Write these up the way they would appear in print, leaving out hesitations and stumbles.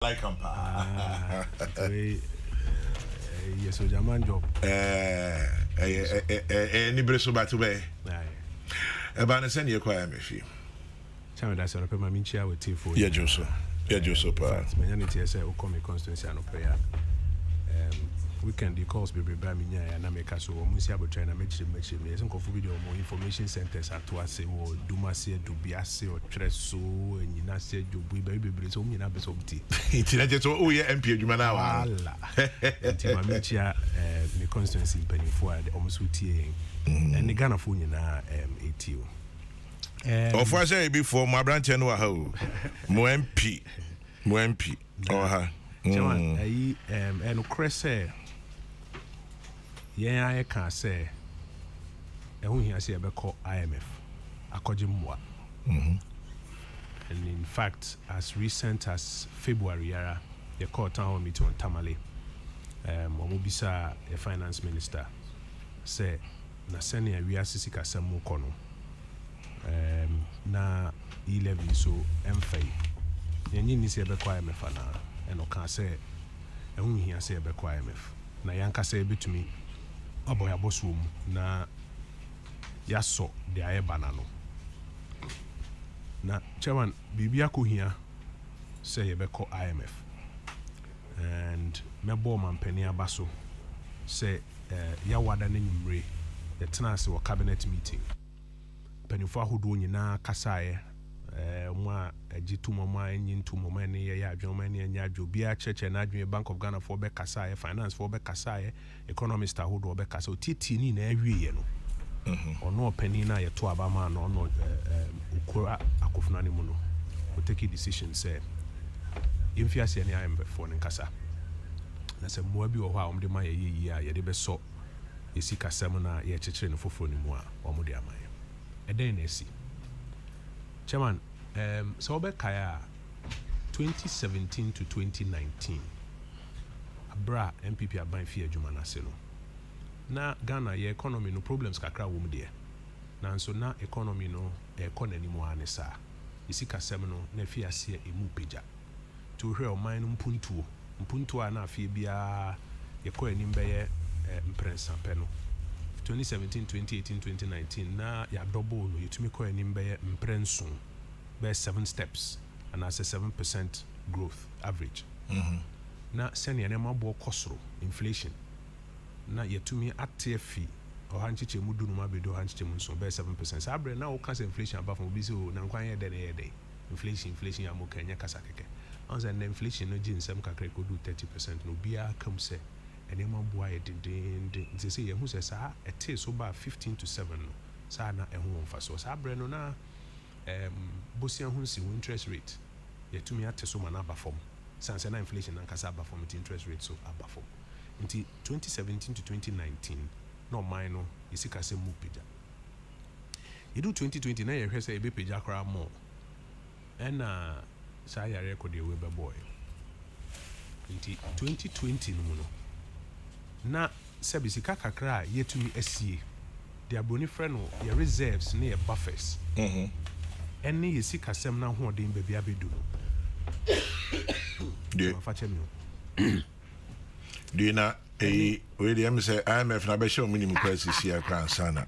Like Kampa. Yes, so German job. Any Bristol by today. About a send you choir, Miffy. Tell me that's a my minchia with tea for Yeah, Joseph. Yeah, Joseph. Many TSA will come in constancy and prayer. Weekend the calls be by me and I make us so Musiabo China make me some video more information centers at Tuase or Dumasi, Dubiase or Treso and Yinase, Dubi baby so me na beso tea. It's just oh yeah, MP Jumana. Timamichia the constancy penny forward almost with tea and the Ghana phone na ATO. Of course, before my branch and Waho, Mwempi, or her. And Cresse. Yeah, I can say. And when I say about IMF, Akojimwa. And in fact, as recent as February, the court town meeting on Tamale, Omubisa, the finance minister, say, Nasenia, we are Sisika Samu Kono. Na 11 so MFA. Yanyi ni se about IMF and can say, and when he say about IMF. Na yanka say betumi aboya bossum na yaso de aye banano na chairman bibia ko hia say ye beko IMF and mebo man pani abaso say ya wada na nyumre ye tena se wo cabinet meeting panifo ahodo nyina kasaye mwa agitu mama nyintu mama ne ye adwoma ne anya adwo bia cheche na adwen Bank of Ghana for be kasaye finance for be kasaye economist ahodo be kasa otiti ni na awie no ono opani na ye to abama no no ukura akofuna ne mu no we take a decision say imfiase ne IMF for ne kasa na se mmoa bi wo ho a omde ma ye yi a ye de be so esi kasam na ye chechire no foforo ne mu a omde amaye eden na esi Chairman, so Kaya 2017 to 2019, Abra MPP aban fear Jumana Selo. Na Ghana ye economy no problems kakra wom de. Na so na economy no economy mo anesa. Isi kasem no na fi ase emu peja. To hwe o man no mpuntuo a na afie bia ye ko anim be ye imprensa pe no. 2017, 2018, 2019 na ya double no yetumi ko anim be imprenson be 7 steps and as a 7% growth average. Na senior na mabo kosoro inflation na yetumi atefi o hanchiche mudu no mabedo hanchiche munso be 7%. Sa abre na o kasa inflation above mo bi se o na nkwan ye de na ye de inflation ya mo kanya kasa keke. On say inflation no ginsem kakra ko do 30% no bia kam se and then boy didn't they say who says it is so about 15 to 7 no sa na ehun fa so sa bre no na bosia hu si interest rate ye tumi ate so ma na aba form sanse na inflation na kasa aba form interest rate so aba form until 2017 to 2019 no mine no isika se mu pija you do 2020 na ye hwe say e be pija kra more and sa ya record e we be boy until 2020 no na sebisika kakra yetumi asie de abroni frɛ no ye reserves ne ye buffers ene ye sika sem na ho den ba bia bedu no de afache mi do na we dey am say IMF na be show minimum crisis here kran sana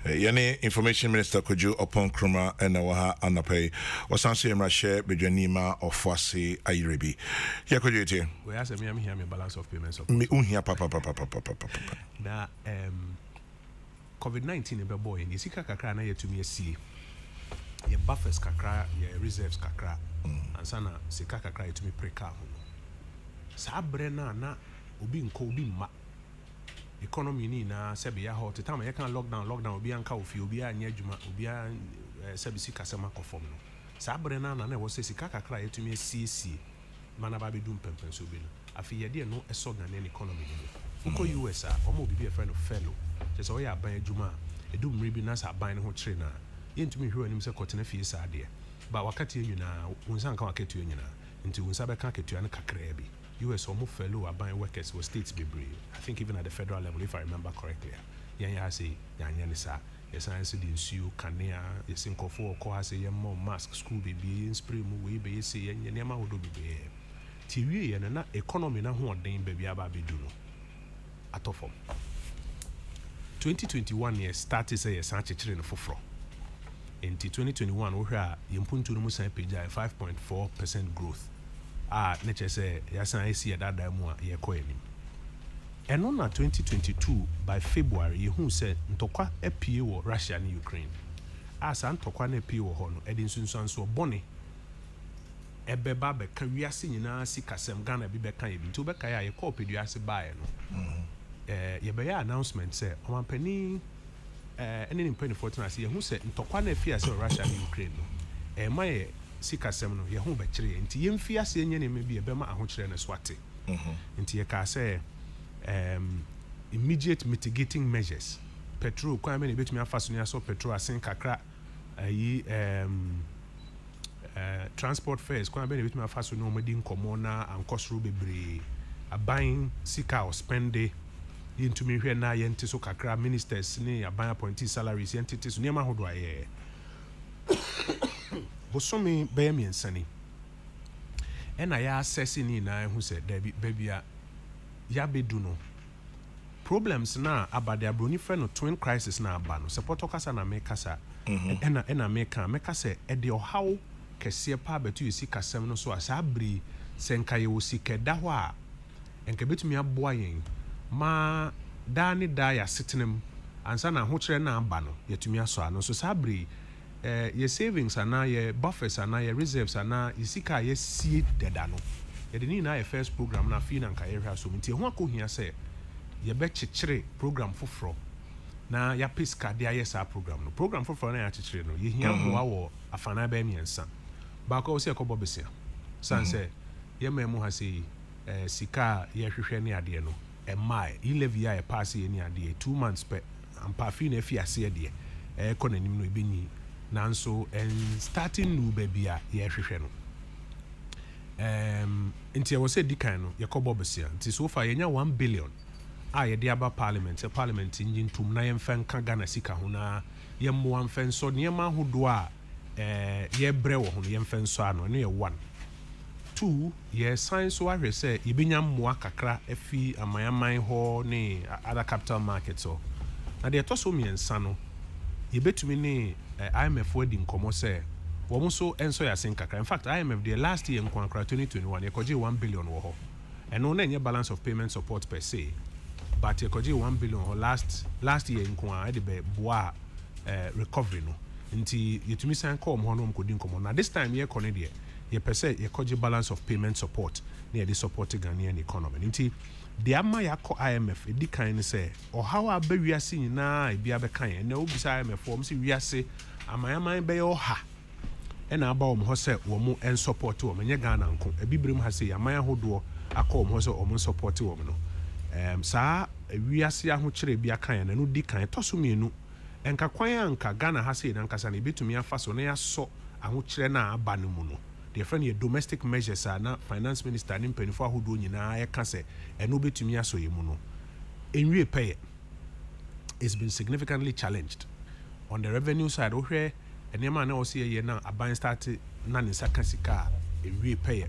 yene information minister Kojo Oppong Nkrumah and wa anapai wasanso yemra share bedwanima ofwase ayirebi here Kojo ete we ask me am here me balance of payments of me unhia papa na COVID-19 be boy ni sika kakra na yetumi asie ye buffers kakra ye reserves kakra ansana sika kakra yetumi preka ho sa bre na obi nko obi ma economy ni na sebi ya hot time you can lockdown obi anka ofi obi anya adwuma obi sebi sika sema kofom no sa bre na wo se sika kakra yetumi asiesie mana ba bedum pempen so bi no afi ye de no eso Ghanaian economy ni uko US a omo bibi e friend of fellow je so ya ban adwuma edum mri bi na sa ban ne ho kire na yentumi hwe anim se kotena fie sa de ba wakati nyina unsa nka wakati nyina nti unsa be ka ketua ne kakra bi US almost fellow aban workers were states be brave. I think even at the federal level, if I remember correctly, yeah, say, yeah, yes, I said in Sue, Kania, yes, in Kofo, Koha say, more mask, school baby, in spring, we be say, and Yama would be. TV and na economy na ho den baby aba bedu no atofom 2021 year started say yes achechire no foforo enti 2021 wo hwe a yempuntu no musan page 5.4% growth na che say yasan esi dada mu a ye koyanim eno na 2022 by February you hu say ntokwa apie wo Russia and Ukraine asa ntokwa na apie wo ho no edi nsunsuanso bone ebeba be ka wiase nyina sikasem Ghana bi be kan ye bi nti be ka ya ye call peduase bae no ye be ya announcement say omampani ene ni mpani 14 ase ye hu say ntokwa na afia say Russia and Ukraine no ma ye sikasem no ye hu be kire nti ye mfia se nye ne me bi e be ma ahokire ne swate nti ye ka say immediate mitigating measures petrol kwa me ne betumi afaso ne aso petrol asen kakra transport fares kwa be ne betumi afaso no madi nkomo na ankosoro bebre aban sika or spende yintumi hwe na yente so kakra ministers ne aban appointee salaries yente so ne ma hodo aye bosomi be mi ensani ena ya assess ni na hu se babia ya bedu no problems na abade abroni fe no twin crisis na aba no support okasa na mekasa ena meka se e de ohaw kese pa betu yisi kasem no so asabri senka ye wosikeda ho a enka betumi aboa yen ma da ne da ya setenem ansa na ho kire na aba no yetumi aso ano so sabri ye savings ana ye buffers ana ye reserves ana isika ye sie deda no ye de ni na ye first program na fi na nka ye hwa so nti ho akohia se ye be chichire program foforo na ya piska de aye sa program foforo na ya chichire no ye hia moa wo afana ba miensa ba ko se ko bobesia sanse ye memu ha se sika ye hwehwe ne ade no e mai 11 year e pass ye ni ade 2 months pe ampa fi na fi ase ade e ko nanim no ebenyi nanso starting new baby a ye hwehwe no nti ye se dikan no ye ko bobesia nti so far ye nya 1 billion ye de aba parliament engine tum na ye mfen ka Ghana sika ho na ye mo amfen so ne ma hodo a ye bre wo ho ye mfen so ano no ye 1 2 ye science so ahwe say ye benya mmoa kakra afi amayaman ho ne other capital markets so na de to so miensa no ye betumi ne IMF wadi nkomo say wo mo so enso ya sen kakra in fact IMF the last year nkwa 2021 ye koje 1 billion wo ho eno na nye balance of payment support per se but ye koje 1 billion ho last year nkwa de be boa recovery no nti yetumi san call mo no mkodi nkomo na this time ye kone de ye pese ye koje balance of payment support na ye de support Ghanaian economy nti de ama ya ko IMF edi kan ne se o hawa ba wiase nyina e bia be kan na obisa IMF o mse wiase amayaman be yo ha ena aba o mo se wo mo en support wo menye Ghana nko ebibrim ha se amayan hodo akọ mo se o mo support wo no saa wiase aho kire bia kan na no di kan toso mienu enka kwan anka Ghana ha se na nkasa na betumi afa so na ya so aho kire na aba no mu no the friend ye domestic measures na finance minister ni mpanifo ahodo nyina ya ka se eno betumi aso ye mu no enwie pay it's been significantly challenged on the revenue side ohwe enema na osi ye na aban start na ne saka sika enwie pay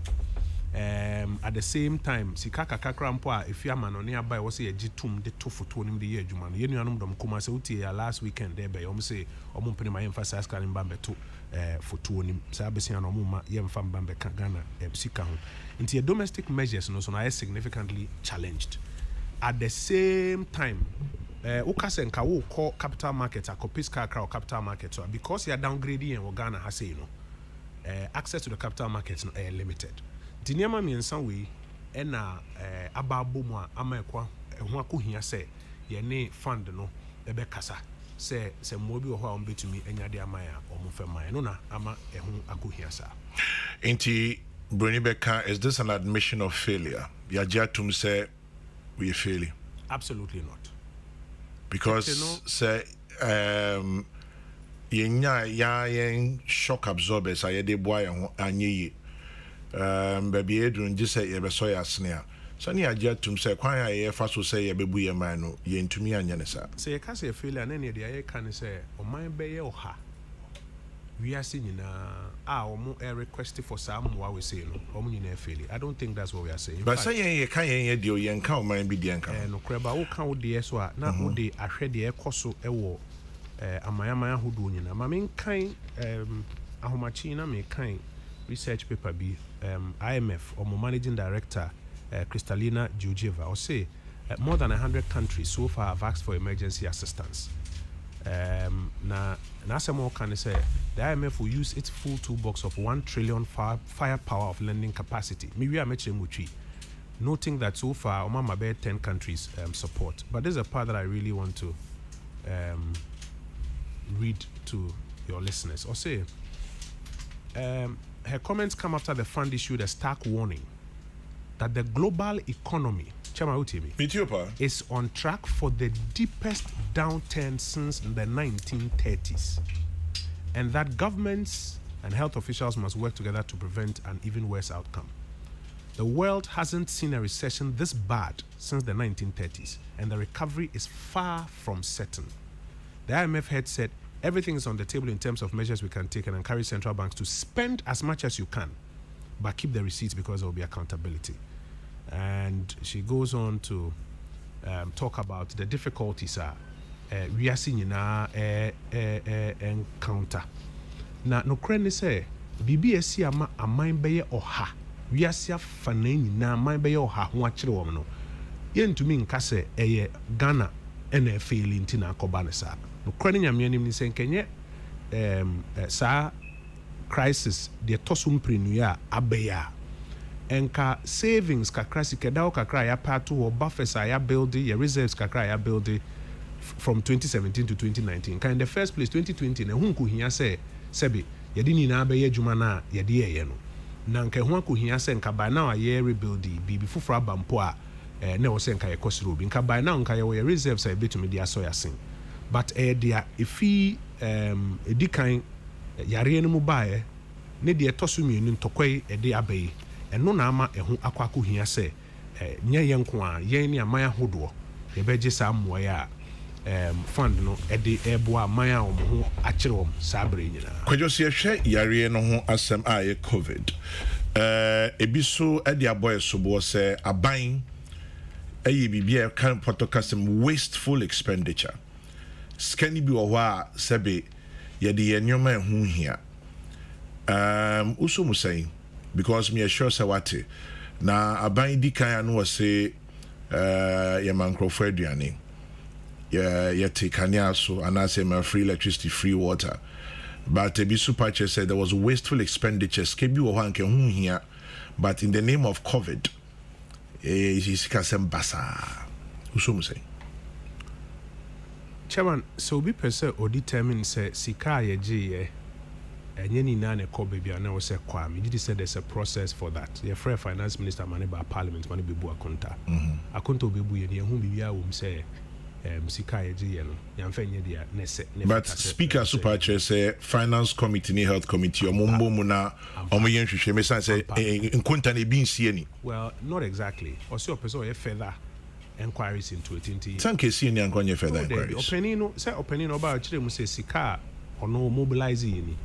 at the same time sika kakakra mpo a efiama no ne abai wo se ye gitum de to foto nim de ye adwuma no ye nuanom dom kuma se utie ya last weekend de be o se o mo mpene ma ye emphasize kan mba beto foto nim sa besia no mo ma ye mfa mba be Ghana sika ho nti domestic measures no so na significantly challenged at the same time ukase nka wo call capital market akopiska crowd capital market so because you are downgrading in Ghana ha say no access to the capital market no limited Diniama miensa we ena ababo mu a amaekwa ho akohia se ye ne fund no ebe kasa se mo bi ho a ombetumi enyade amaya omfema no na ama ho akohia sa Inti Bruni Beka, is this an admission of failure? Yajatum say we are failing. Absolutely not. Because say yen shock absorbers ayede boy anyi baby edrun ji say ye be so ya snea so ne ajatum say kwan aye fa so say ye bebu ye man no ye ntumi anya ne sa say ka say failure na ne de aye kan say o man be ye oha we are seeing a request for some what we say no I don't think that's what we are saying. But say you can do you can mind be the anchor. No creba wo kan wo de so a na wo de ahwe de ekoso ewo amayamaya hodo nyina ma men kan ahomachi na me kan research paper bi IMF or managing director Kristalina Georgieva or say more than 100 countries so far have asked for emergency assistance. Na some more can say the IMF will use its full toolbox of 1 trillion firepower of lending capacity. Maybe I mentioned Muchi, noting that so far Omama Bay 10 countries support. But there's a part that I really want to read to your listeners. Or say her comments come after the fund issued a stark warning that the global economy is on track for the deepest downturn since the 1930s, and that governments and health officials must work together to prevent an even worse outcome. The world hasn't seen a recession this bad since the 1930s, and the recovery is far from certain. The IMF head said everything is on the table in terms of measures we can take and encourage central banks to spend as much as you can, but keep the receipts because there will be accountability. And she goes on to talk about the difficulties we are seeing encounter. Now, no crane say BBS ama aman beye oha. We are seeing faneni na aman beye oha ho akire wo no. Yentumi nka se eye Ghana ena failing tina akobane sa. No crane nyame anim ni se nkenye sa crisis de tosum prenua abeya. Enka savings kakra sikeda kakra ya pato or buffers ya build your reserves kakra ya build from 2017 to 2019. Ka in the first place 2020 na hunku hia se sebi yedi ni na abeya adwuma na yedi ye no. Na nka ho akohia se nka by now ye rebuild bibi fufura bampo a na wo se nka ye kosiro bi nka by now nka ye reserves a betumi dia so yasin. But dia ifi edikan yare no mu bae ne de etosu mienu ntokoi de abeyi. And no nama ehu akwaku hia se nye yenko a yen ni amaya hodo ye beje sa moya fund no ede ebo amaya omo ho akire om sabre nyina Kojo se hwe yare no ho asem a COVID ebiso ede aboy sobo se aban ayi bibia kan potokasem wasteful expenditure skani bi wo a sebe ye de yenyoma ehu hia uso musai because me sure sawate na aban di kan no say ya mankrofo aduane ya take ania so and I say my free electricity free water but the super said there was wasteful expenditure skebi wo hanke hu hia but in the name of COVID is kasem basa usum say chairman so be person or determine say sika ye je any nane call baby and I say kwame did say there's a process for that your friend finance minister money by parliament money be bu akonta akonta obebu ye hu bibia wo say sika ye no yamfa nye dia nese but speaker super chair say finance committee ni health committee omombo mu na omoyen hwehwe me say nkonta na bi nsie ni well not exactly or say person or further inquiries into it tanke see ni ankonye further inquiries opening no ba chire mu say sika ono mobilize ni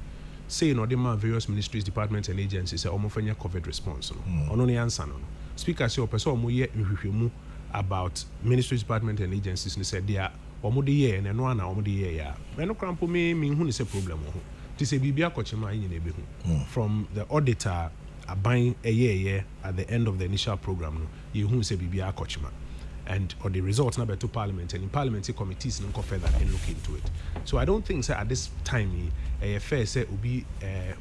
say no the various ministries, departments and agencies say omofanya COVID response no ono ne answer no speaker say person omo ye hwehwemu about ministries, departments and agencies ni say dia omo de ye na no ana omo de ye ya me no krampo me hu ni say problem ho ti say bibia kochema yin na ebe hu from the auditor aban eye at the end of the initial program no you hu say bibia kochema and or the results now to parliament and in parliamentary committees no go further and look into it. So I don't think say at this time fair say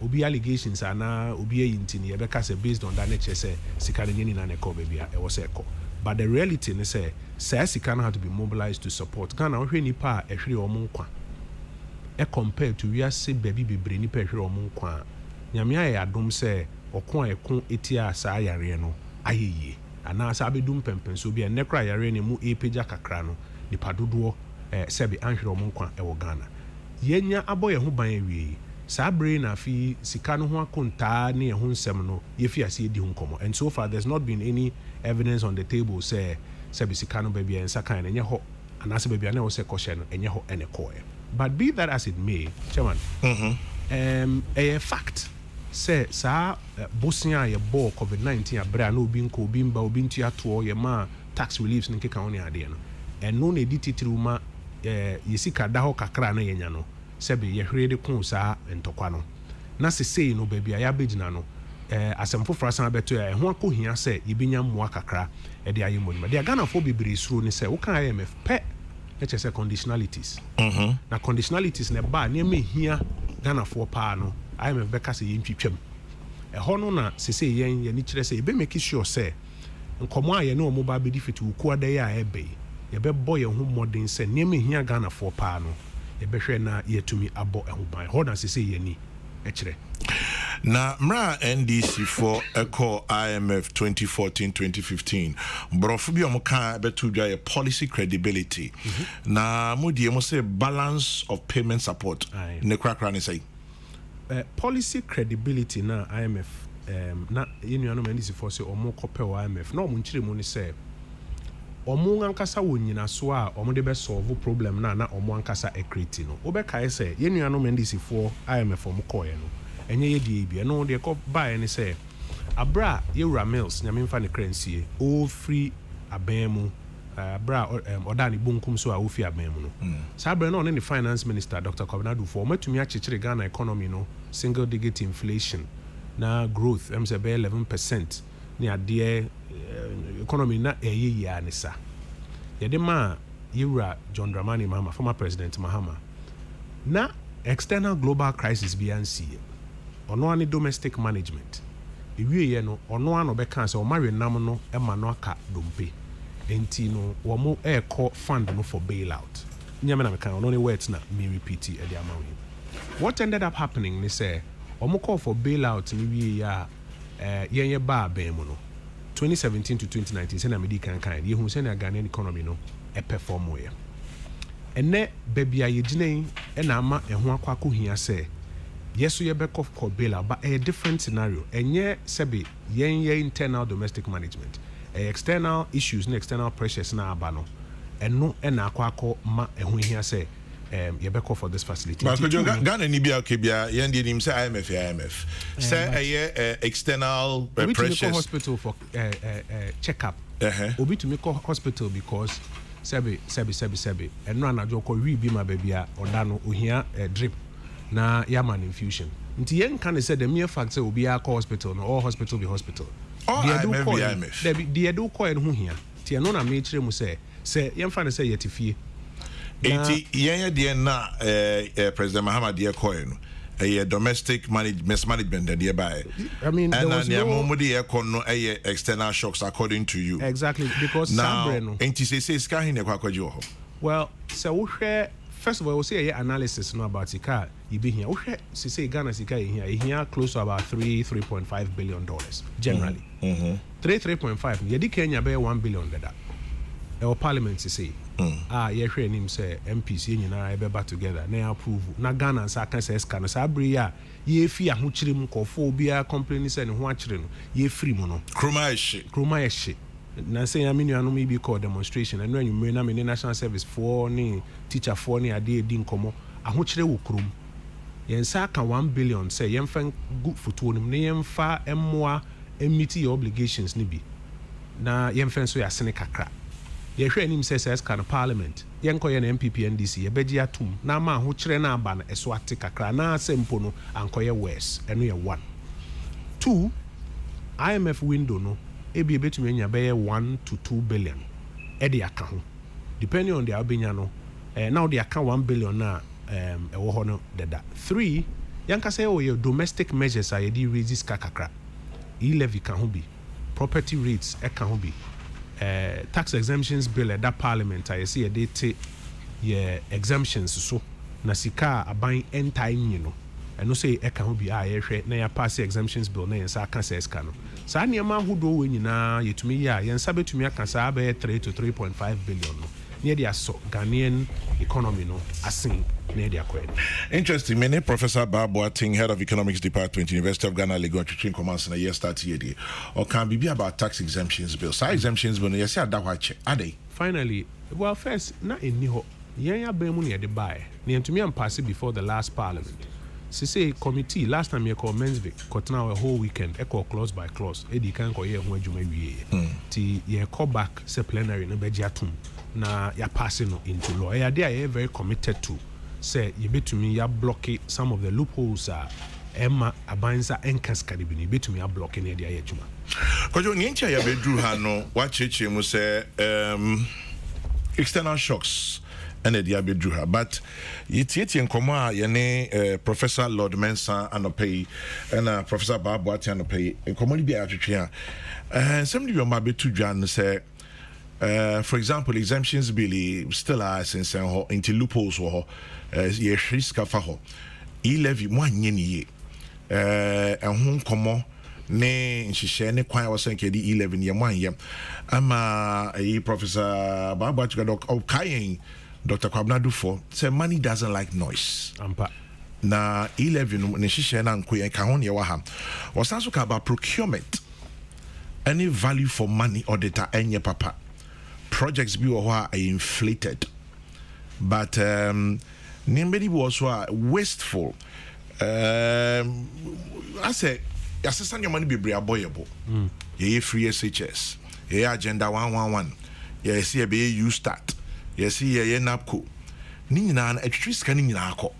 obi allegations are na obi intini e beka say based on that nature say sikane ni na neko baby e was eko. But the reality is say sikane have to be mobilized to support Ghana hwe nipa e hwere omo nkwa e compare to we say baby bebre nipa hwere omo nkwa nyame aye adom say okon ekon etia sa yare no ayeye ana sa abedum pempen so bia nekra yare ne mu epeja kakra no nipa dodo sebe anhwere omo nkwa e wo Ghana yenya aboye ho ban awie sa bre na fi sika no ho akonta ne ho nsem no ye fi ase edi ho komo and so far there's not been any evidence on the table say sebe sika no bia ensa kan enye ho ana se bia na wo se koshe no enye ho ene koe but be that as it may chairman a fact say sa bosia ye ball COVID-19 abra na obi nko obi mba obi ntua to ye ma tax reliefs nke ka woni ade no eno na edi titiri ma yesika da ho kakra na yenya no sebe ye hwere de kun sa ntokwa no na sesei no baabi a ya begina no asemfo frasan beto ya ho akohia se yebenya mmoa kakra de aye monima de Ghana fo bibiri suro ni se wo kan IMF pe eche se conditionalities na conditionalities ne ba na me hia Ghana fo pa no IMF beka se yentwitwam ho no na sesei yen ye ni kire se ebe make sure se nkomo aye ne omo ba bedi fiti wuku ade ya ebe ye be boy ho modern se ne me hia Ghana fo pa no ye be hwe na yetumi abo ho ban ho na sesei ye ni echire na mra NDC for echo IMF 2014-2015 brofu bi omuka betu dwa ye policy credibility na mudi mo say balance of payment support ne krakra ne say policy credibility na IMF na yenu anu NDC for say omo kope o IMF na omo nchire mu ni say omo ankasa wonyina so a omo de be solve problem na omo ankasa equity no obeka say yenu anu NDC for IMF omo koye no enye ye die bia no de ko buy ni say abra yewura mills nyame mfa ne currency o free abemu abra odani bunkum so a o fi abemu no sa abra no ne finance minister Dr. Kobnadu for matumi achechire Ghana economy no single digit inflation na growth say be 11% ni ade economy na eye ya ne sa ye de ma yewura John Dramani Mahama former president Mahama na external global crisis BNC ono ani domestic management ewie ye no ono ano be kan se o mare nam no e ma no aka dompe enti no wo mo e call fund no for bailout nyame na me kan ono ne words na me repeat e dey amawe what ended up happening ni say o mo call for bailout ni wie ya yenye ba ben mu no 2017 to 2019 se na me di kan ye hu se na Ghanaian economy no e perform we ene bebia ye ginen e na ama e ho akwa kohia se yes, you back off bailout, but a different scenario. And yeah, sebi ye internal domestic management, external issues, external pressures na abano, and no and aquaco ma and when he say you back off for this facility. But Ghana ni bia kebia yendi nim say IMF say external pressures. Hospital for checkup. Obi to make hospital because sebi and no anajo ko wi bi ma babia odano ohia drip. Na yaman infusion nti yen kan say the mere fact say obi a hospital no all hospital be hospital the do call en ho hia ti no na me kire mu say yen fa ne say yetifie enti yen de na president Mahama de call no domestic management de buy I mean there was no no external shocks according to you exactly because now enti say ska hin e kwakwaji ho well so we share. First of all, we'll say a analysis no about Sika. You be here. We say Ghana Sika here close to about $3.5 billion generally. 3.5. Yedi Kenya be $1 billion. Our parliament say, ye share him say MPs you na ebe back together. Na approve. Na Ghana sa kan say scan. Sa bria ye fi ahuchiri mu kofo bia complain say ne ho achire no. Ye free mu no. Kroma ye na say ya minu anu bi call demonstration and when you na me national service for ni teacher for ni ade di nkomo ahokyere wo krom yensa ka 1 billion say yemfa good foto nim ne yemfa emmoa emiti your obligations ni bi na yemfa so ya sene kakra ye hwe anim say says can parliament yenko ye na MPP NDC ye beji atum na ma ahokyere na aba na eso ate kakra na sempo no ankoye west eno ye 1 2 IMF window no ebi betumi nya be 1 to 2 billion e de aka ho depending on the abenya no now the account 1 billion na e wo ho no deda 3 yanka say o your domestic measures are dey raise kakra e-levy kan ho bi property rates e kan ho bi tax exemptions bill at that parliament I see dey take your exemptions so na sika aban entai nyi no eno say e kan ho bi a ye hwe na ya pass exemptions bill na yensa aka say ska no sa niam ahodo we nyina yetumi ya yensa betumi aka sa be 3 to 3.5 billion no near the Ghanaian economy no asin near the acquired. Interesting. Many Professor Boateng, head of economics department, University of Ghana, Legon Chichin Commerce, in a year start here. Or can be about tax exemptions bill. So exemptions bill, yes, that watch. Are they? Finally, well, first, not in Niho. Yaya Bemuni at the buy. Near to me and pass it before the last parliament. say committee last time you call Mensvik kotna a whole weekend echo clause by clause edi kan ko ye ho adwuma wie ti ye call back say plenary no be giatum na ya passing no into law e ade are very committed to say you betumi ya block some of the loopholes Emma abanza enkaskade bi ni betumi ya block na ade ya adwuma Kojo nyencha ya bedru ha no wa cheche mu say external shocks and the Diabedruha. But it's in Koma, Yane, Professor Lord Mensa Anopay, and Professor Babuati Anopay, and Comedy Beatria. And somebody will maybe to Jan say, for example, exemptions bill still are since into loopholes or yes, risk of a levy 1 year, and home como. Ne nhyehyɛ ne kwan wɔ sɛ nkɛdi 11 yɛ 1 yɛ ama Professor Babuati Okayen Dr. Kwabnadu for say money doesn't like noise. Na 11 ne hyehyɛ na nkoyɛ ka ho ne wa ha. Wɔsan so ka about procurement. Any value for money auditor enye papa. Projects bi wɔ hɔ are inflated. But nimebedi bi also wasteful. I say assistant your money be avoidable. Ye free SHS. Ye agenda 111. Ye see be you start. Ye see ye napco. Ni na etwi scanning na akọ.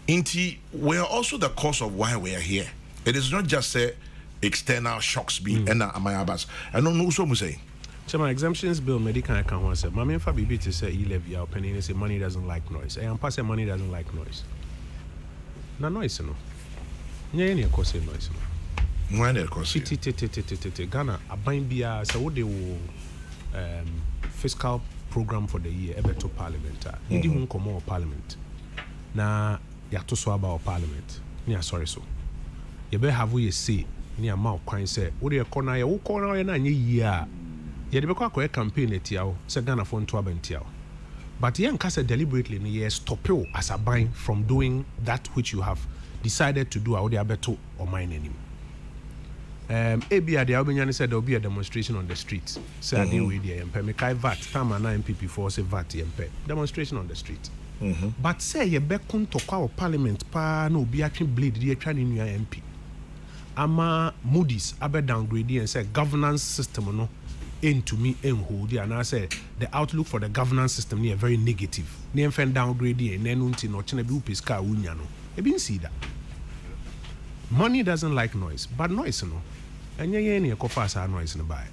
Inti we are also the cause of why we are here. It is not just say external shocks be and amayabas. I don't know so mu say. Chama exemptions bill medical account one say. Mama fa bibi to say e-levy our penny say money doesn't like noise. I am pass money doesn't like noise. Na noise no. Nye ne ko say noise no. When it costs Ghana aban bia say what they will fiscal program for the year ever to parliament yedi hu nkomo parliament na ya to so about parliament ni sorry so you be have we say ni ama kwan say wo de corner ya wo corner na anye yi a ye de be kwa campaign etiawo say Ghana for nto abentiawo but ye nka say deliberately ni ye stop you as a ban from doing that which you have decided to do a wo de abeto o mine anim ABA the Albanian said there will be a demonstration on the streets. Say I didn't wait there. Mekai VAT. Time and MPP for say VAT MP. Demonstration on the street. But say you be come to our parliament pa no be actually bleed the trying new MP. Ama Moody's abe downgrade and say governance system no into me hold and I say the outlook for the governance system near very negative. Near fan downgrade and then unti no chine bi upiska unya no. You been see that. Money doesn't like noise, but noise no. And any a noise in the buy.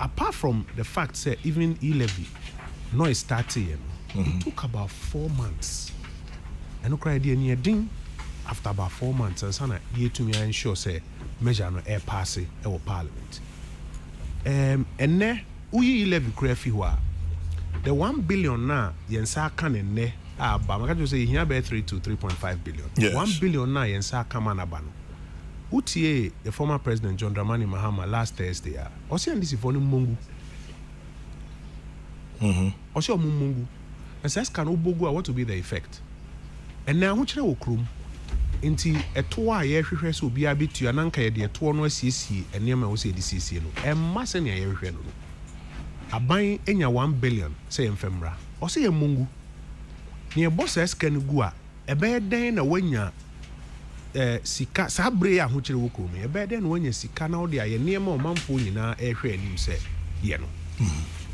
Apart from the fact that even e-levy noise started, it took about 4 months. And no cry near ding after about 4 months and sana year to me ensure say measure no air pass our parliament. And ne uyi e-levy crazy wa the 1 billion na yensa kan ne but I can say here be 3 to 3.5 billion. Yes. 1 billion na yensa kamana bano. UTA, the former president John Dramani Mahama last Thursday, Osi and this is for Mungu. Osi Mungu. And says can Ubogu what to be the effect. And now which will crum into a toa year will be a bit to an anchor the 2 no CC and near my say the CC no. And massing a year. A buying any 1 billion, say in Femra. Or say a Mungu. Near bosses can go a bad day in a wenya. Sika sabre a hochire wo kom e be den wanya sika na wo de aye niam o manfo nyina e hwe anim se ye no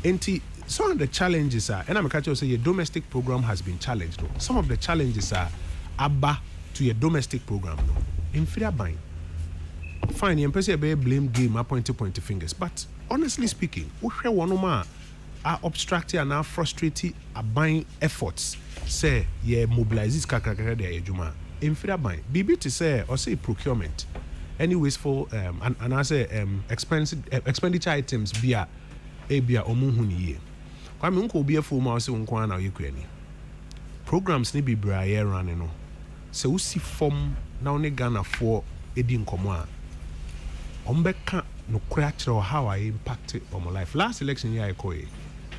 enti some of the challenges are and I'm catch you say your domestic program has been challenged no? Some of the challenges are abba to your domestic program no in fear buying fine you person be blame game point fingers but honestly speaking wo hwe wono ma are obstructing and are frustrating a buying efforts say ye mobilize kakakaka de adwuma in buying. BB to say or say procurement. Any wasteful and I say expenditure items bia omuhuni ye. Kwa mi unko bia full mouse unkwa na yekwani. Programs ni bi bra ye running no. Se usi form na one Ghana for edi nkomo a. Ombeka no kra kire how I impacted on my life. Last election year I call it.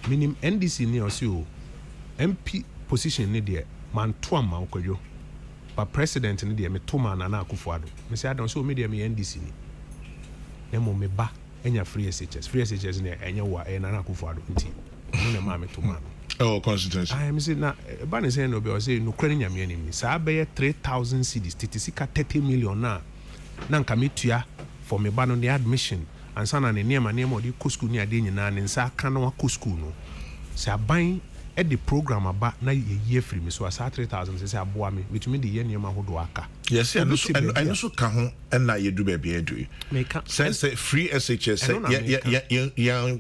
Minim NDC ni osi MP position ni there man tuama ukojo. But president ni dia me toma na Akufo-Addo. Me say I don't so me dia me NDC ni. Nemo me ba enya free SHS. Free SHS ni enya wa na Akufo-Addo nti. No na ma me toma. Oh, constituency. I am saying na ban say no be o say no kwani nyame anim ni sa be 3,000 cedis titisika 30 million na nka metua for me ba no the admission and sana ne niam odi ko school ni ade nyina ne nsa aka na wa ko school no sa ban e the program aba na ye free me so asa 3,000 say aboa me betumi de ye niam ahodo aka. Yes, I know so ka ho and na ye do be edu sense free SHS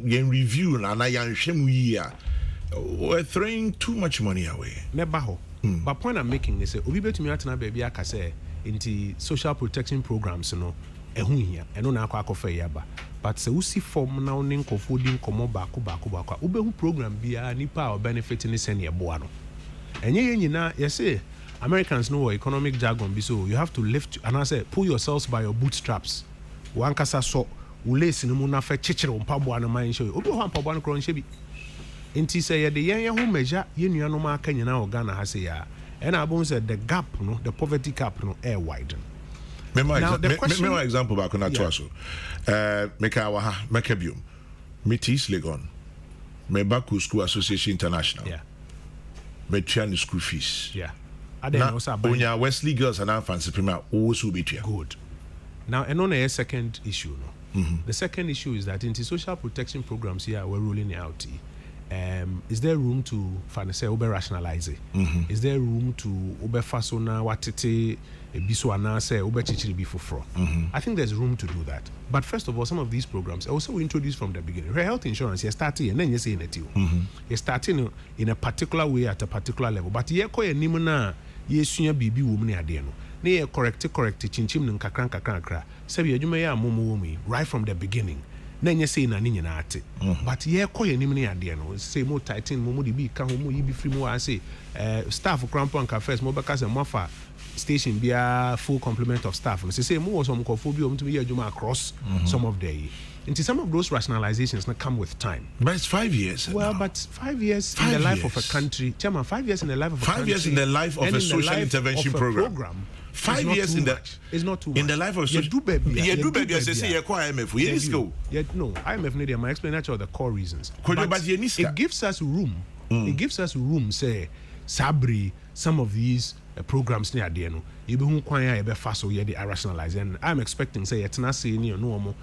ye review na yan hwem yi a we're throwing too much money away. Never ho. But point I'm making is obi betumi atena baby aka say into social protection programs no ehun hia eno na akwa akofa yaba but se usi form na oni nkofo di nkomo baako ubehu program bia nipa o benefit ni sene eboa no enye ye nyina ye say Americans know economic jargon be so you have to lift and I say pull yourselves by your bootstraps wankasa so ulesi no mu na fa chichire mpaboa no man show obi ho mpaboa no kro nche bi enti say ye de ye ho measure ye nuano ma aka nyina o Ghana ha say ya and I said the gap no the poverty gap no air widen. Remember example back on that also. Meka waha mekebium. Metis Legon. Me baku school association international. Yeah. Me try school fees. Yeah. Onya Wesley girls and fancy prima also be good. Now and on a second issue no. The second issue is that in the social protection programs here we're rolling it out. Is there room to say over rationalize it? Is there room to over fasona watete biso ana say over chichiri bi foforo? I think there's room to do that. But first of all, some of these programs also we introduced from the beginning. Health insurance, you're starting and then you say it. You're starting in a particular way at a particular level. But you ko ye nimu na ye sunya bibi wo mu ne ade no. Na ye correct chinchim no kakran. Say ye adwuma ye amomo wo mu right from the beginning. Nanya say na ni nyina ate but ye ko ye nim ne ade no say mo tighten mo di bi ka ho mo yi bi free mo say staff cramp and first mo be ka say mo fa station bia full complement of staff no say mo some ko bi o mtumi ye adwuma across some of the into some of those rationalizations that come with time. But it's 5 years. Well, but 5 years in the life of a country, Chairman, 5 years in the life of a country. 5 years in the life of a social intervention program. 5 years in the it's not too much. In the life of social you do baby say you call IMF. We need go. No, IMF need my explanation of the core reasons. But it gives us room. It gives us room say Sabri some of these programs near the no you be hu kwan ya be fa so ye dey rationalize and I'm expecting say yetena say ni no mo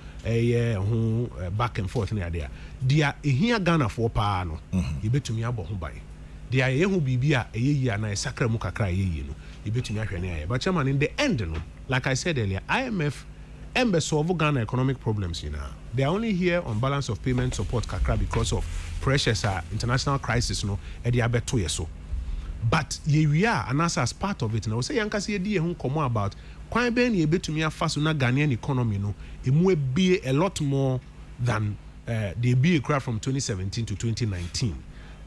back and forth near there dia ehia Ghana for pa no you betumi abo ho bai dia ye hu bibia eyeyi ana sakra mu kakra eyeyi no you betumi ahwe ne aye but chairman in the end no like I said earlier IMF embe solve Ghana economic problems you know they are only here on balance of payment support kakra because of pressures international crisis no e dey abeto ye so. But we are and as part of it now say yanka say di ehun komo about kwan ben ye betumi afa so na Ghanaian economy no emu be a lot more than they be a graph from 2017 to 2019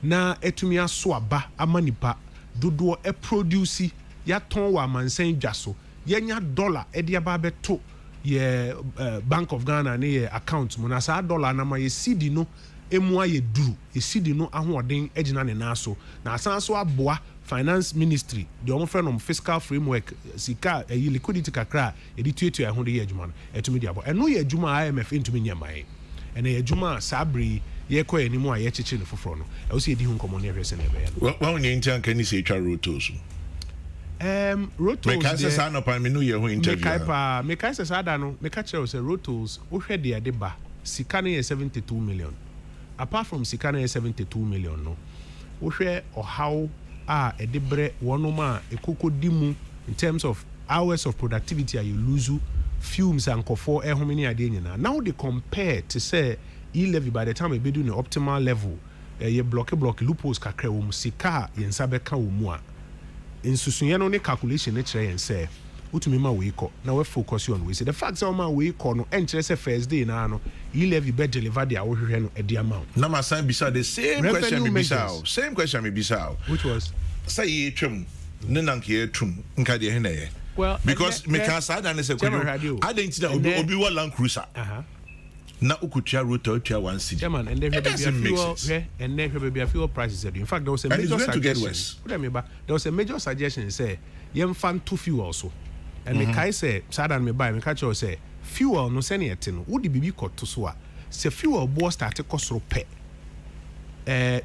na etumi aso aba amanipa dodo e produce ya ton wa mansen dwaso yenya dollar e dia ba beto ye Bank of Ghana ne ye account mo na sa dollar na ma ye cedi no emu aye duru esidi no ahoden agina ne naso na asanso aboa finance ministry the omo friend fiscal framework sika liquidity kakra edi tuetu ahode ye adwuma no etumi di abo eno ye adwuma IMF entumi nyamae ene ye adwuma sabri ye ko enimu a ye chichi ne foforo no e wo se edi hu nkomo ne hwese na ebe ya wa won ntan kan ni se twa rotos rotos me ka se sa no pa me no ye ho interview me ka se sa da no me ka kire se rotos wo hwe de ade ba sika ne ye 72 million. Apart from Sikana 72 million no wohwe ohaw a edebre wonoma ekoko dimu in terms of hours of productivity you lose fumes and kofo ehomini ade nyina now they compare to say e-levy by the time e be do the optimal level ye block loopholes kakra wo musika yensa beka wo mu a insusunye no ne calculation ne kire yense utumi ma we ko na we focus on we say the fact say ma we ko no enkire say first day na no e-levy be deliver the awohwehwe no e di amount na ma san bisa the same question me bisa which was say ye twem ne nanke twum nka de he na ye well because me can say that say identity obi wa Land Cruiser na ukutua route utua 1 city chairman and there be fuel prices in fact there was a major suggestion there was a major suggestion say yem fan to fuel also and me kai say sadan me buy me catch you say fuel no send yet no wo di bibi koto so a se fuel bo start kosoro pe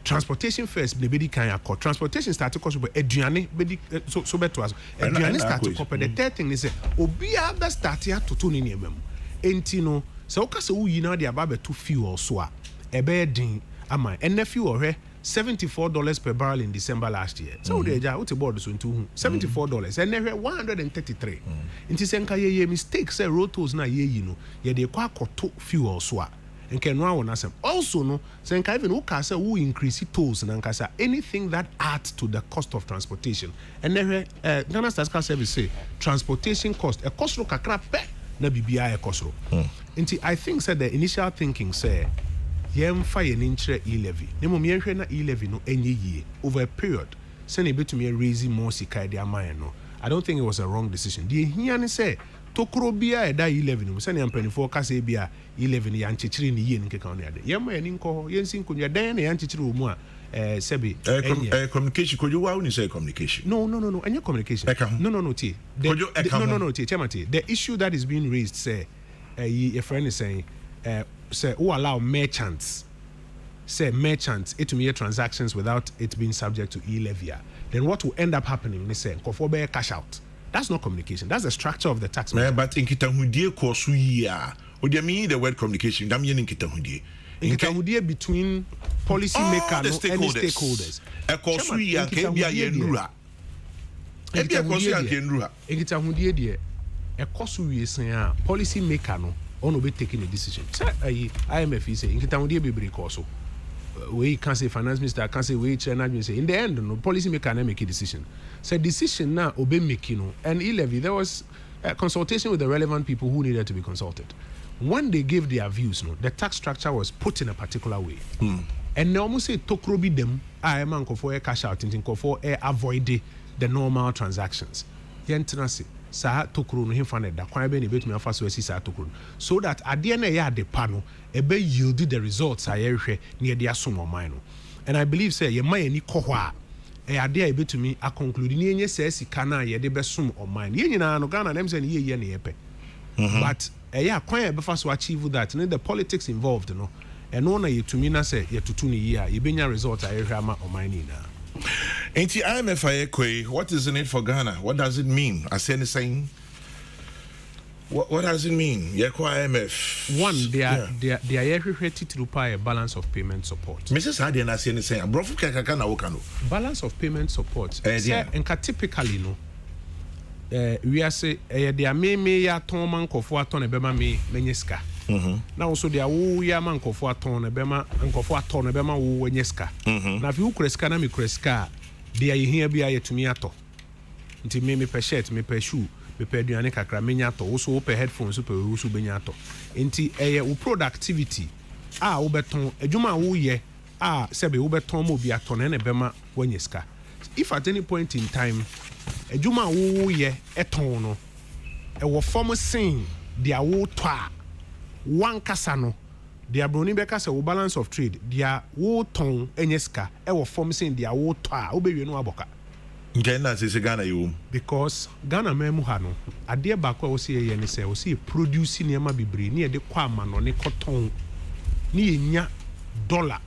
transportation first bedi kan akọ transportation start to cost eduane bedi so beto as eduane start to copy the third thing is obi a start ya toto ni nemam enti no se o ka se wo yi na de aba beto fuel so a ebe din ama enne fuel hwe $74 per barrel in December last year. So the ja what board so into $74 and never 133. Inti senka ye mistake say road tolls na ye you know ye de kwa koto fuel so a nke no awon asem also no senka even who ka say who increase tolls na nkasa anything that adds to the cost of transportation and never Ghana State Service say transportation cost a cost ro kakra pe na bibia e cost ro. Inti I think said the initial thinking say yemfa ye ninchre e-levy nemo mienhwe na e-levy no enye yie over a period send betumi raise more sika de aman no I don't think it was a wrong decision the hia ne say tokro bia e da e-levy no send ampanifo ka say bia e-levy ya nchechire ni yie nkeka no ade yemma ye nko yensin kunwa dan na ya nchechire omu a sebi communication kojo wa uni say communication no any communication no t no t chamati the issue that is being raised say a friend is saying say who allow merchants it to make transactions without it being subject to e-levy, then what will end up happening is say for cash out. That's not communication. That's the structure of the tax. But in Kitahudie course we are. What do you mean the word communication? That mean in Kitahudie. In Kitahudie between policymakers and stakeholders. A course we are can be a yenura. In Kitahudie dear a course we say policymaker no on be taking a decision. IMF is saying Kitahudie be break also. We can't say finance minister, can't say we China say in the end, no policy maker can make a decision. So decision now obey making and e-levy. There was a consultation with the relevant people who needed to be consulted. When they gave their views, no, the tax structure was put in a particular way. And they almost say tokrobi them, I am for cash out in for avoid the normal transactions. Yentenasi. Sa tokro no himfa da kwan be ne betumi afa so asi sa tokro so that ade na ya de pa no e be yield the results ayehwe ne de asom oman no and I believe say ye man ani kɔ hɔ a e ade a betumi a conclude ne enye sa sika na ye de be som oman ye nyina no Ghana nem say ne ye ne yepe but ya kwan e be fa so achieve that ne the politics involved no e no na yetumi na say yetutu ne ye a ye benya results ayehwe ama oman ni na. Ain't IMF what is in it for Ghana? What does it mean? I say anything. What does it mean? IMF. One, they are ready to repay a balance of payment support. Mrs. Hadi and say anything. Brofu kakakana okano. Balance of payment support. And typically no. We are say they are me ya ton man kofo aton e bema me menyeska. Now also they are wo ya man kofo aton e bema nkofo aton e bema wo wenyeska. Na fi ukreska na mi kreska they are here be aye tumi ato. Nti me per shirt, me per shoe, me per aduane kakra menya ato. Also per headphones per also benya ato. Nti wo productivity wo beton adwuma wo ye sebe wo beton mo bi ato na bema wenyeska. If at any point in time adwuma wo ye eton no wo form sin dia wo to a one kasa no dia broni be kasa wo balance of trade dia wo ton enyeska wo form sin dia wo to a wo be wi no aboka Ghana say Ghana you because Ghana memu ha no ade ba kwa wo say ye ne say wo say produce niema bibre ne de kwa ama no ne koton ne yenya dollar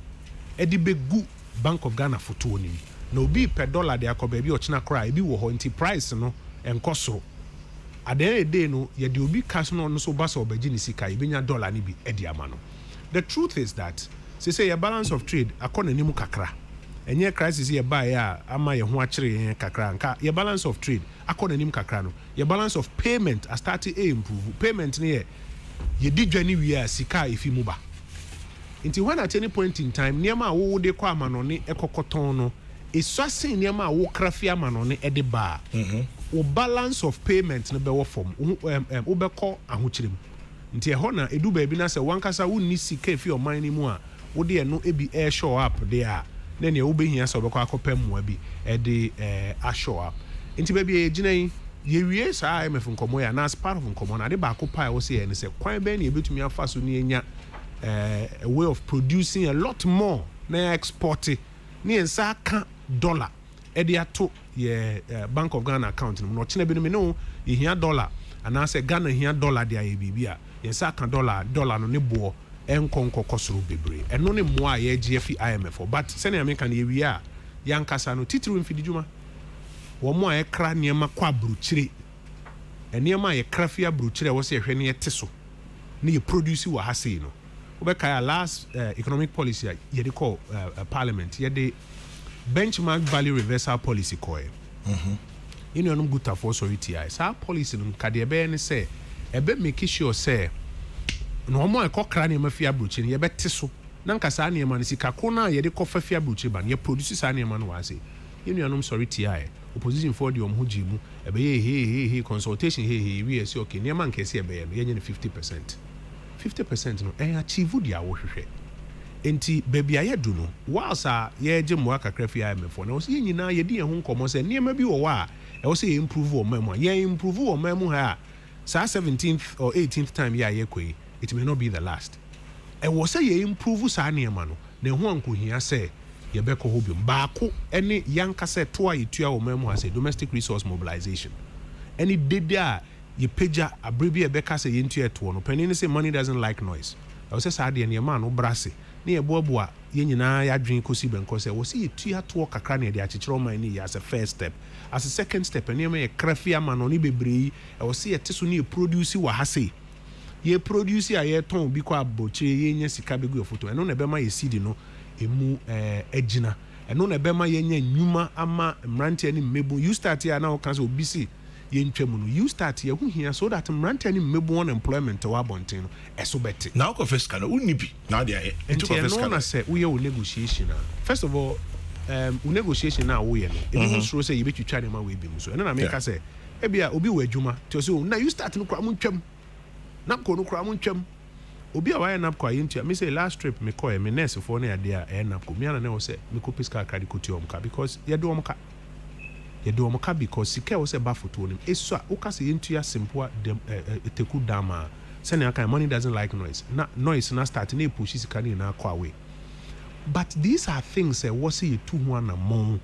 e de begu Bank of Ghana foto ni no be per dollar de akoba bi ochina kra e bi wo ho nti price no enkoso ade day no ye de obi cash no so ba so obaji ni sika e benya dollar ni bi e de ama no. The truth is that say your balance of trade akona nimu kakra enye crisis ye ba ya ama ye ho akire kakra nka your balance of trade akona nimu kakra no your balance of payment a started improve payment ne ye di dwani wi a sika efi mu ba nti when at any point in time niema wo de kwa ama no ne ekokoton no eswasen niema wo krafia ama no ne ede ba wo balance of payment ne be wo form wo be ko ahochirem nti ho na edu ba bi na se wankasa wo ni sika fi oman ni mu a wo de no e bi air show up there na ne wo be hia so be ko akopam mu bi e de a show up nti ba bi e gina yi ye wie sa IMF nkomo ya na as part of nkomo na de ba akopa wo se ne se kwan be na e betumi afa so ne enya a way of producing a lot more na export ni ensa ka dollar e de ato ye Bank of Ghana account no chine bi no me no ye hia dollar and I say Ghana hia dollar de aye bibia yensa ka dollar no ne bo enkonko kosoro bebre eno ne mo a ye GFI IMF but sene America na ewi a yankasa no titiri mfidi dwuma wo mo a ye kra niema kwa abruchire eniema ye kra fia abruchire wo se hwe ne yete so ne ye produce wa ha sei no obeka last economic policy ye de call parliament ye de benchmark value reversal policy koe inu onum guta for sorry sa policy no kade be ne se ebe make sure say no mo e kokra ne mafia bruchi ne ye bete so na nka sa ne ma ne sika ko na ye de kofa fia bruchi ba ne produce sa ne ma no wa se inu onum sorry opposition for the omhujimu ebe he consultation he we say okay ne ma nka se ebe ye no ye nye 50% no achieve dia wo hwehwe enti baby ayedu no whilst ye je mo akakra fi IMF na wo se nyina ye di ye ho nkomo se ne ma bi wo wa e wo se ye improve wo mamu ye improve wo mamu ha sa 17th or 18th time ye koi it may not be the last e wo se ye improve sa ne ma no na ho ankohia se ye be ko hobi baako ene yanka se to ayetua wo mamu ha se domestic resource mobilization any dede a ye peja abrebi e be ka se ye ntua to no panini say money doesn't like noise I was say ade ne ma no brase ne ye boaboa ye nyina ya dwen kosi benko se wo se ye tua to kakra ne de akekere man ni as a first step as a second step ne ma ye krafia ma no ni bebrei I was say ye teso ne produce wa ha sei ye produce a ye ton bi kwa boche ye nya sika begu foto eno na be ma ye seed no emu agina eno na be ma ye nya nwuma ama mrante ni mebu you start here na o kan se obisi ye ntwam no you start ye hu hia so that mrante ni mebu on employment wa bonten no eso beti now ko first kana unibi now they into first kana na say we ye negotiation first of all negotiation na wo ye no ebi ho suro say ye betwitwa ne ma we bi mu so eno na make say e bia obi wa adwuma to so na you start no kwa mu ntwam napko no kra mu ntwam obi a wa napko ayentua me say last trip me call me nurse for na ade a napko me ana na wo say me ko piska card ko ti omka because ye do omka because sika wo say ba photo nim eso a wo ka say yentua simple teku dama say na kan money doesn't like noise na noise na start na push sika ni na kwa away but these are things wo say tu ho na mon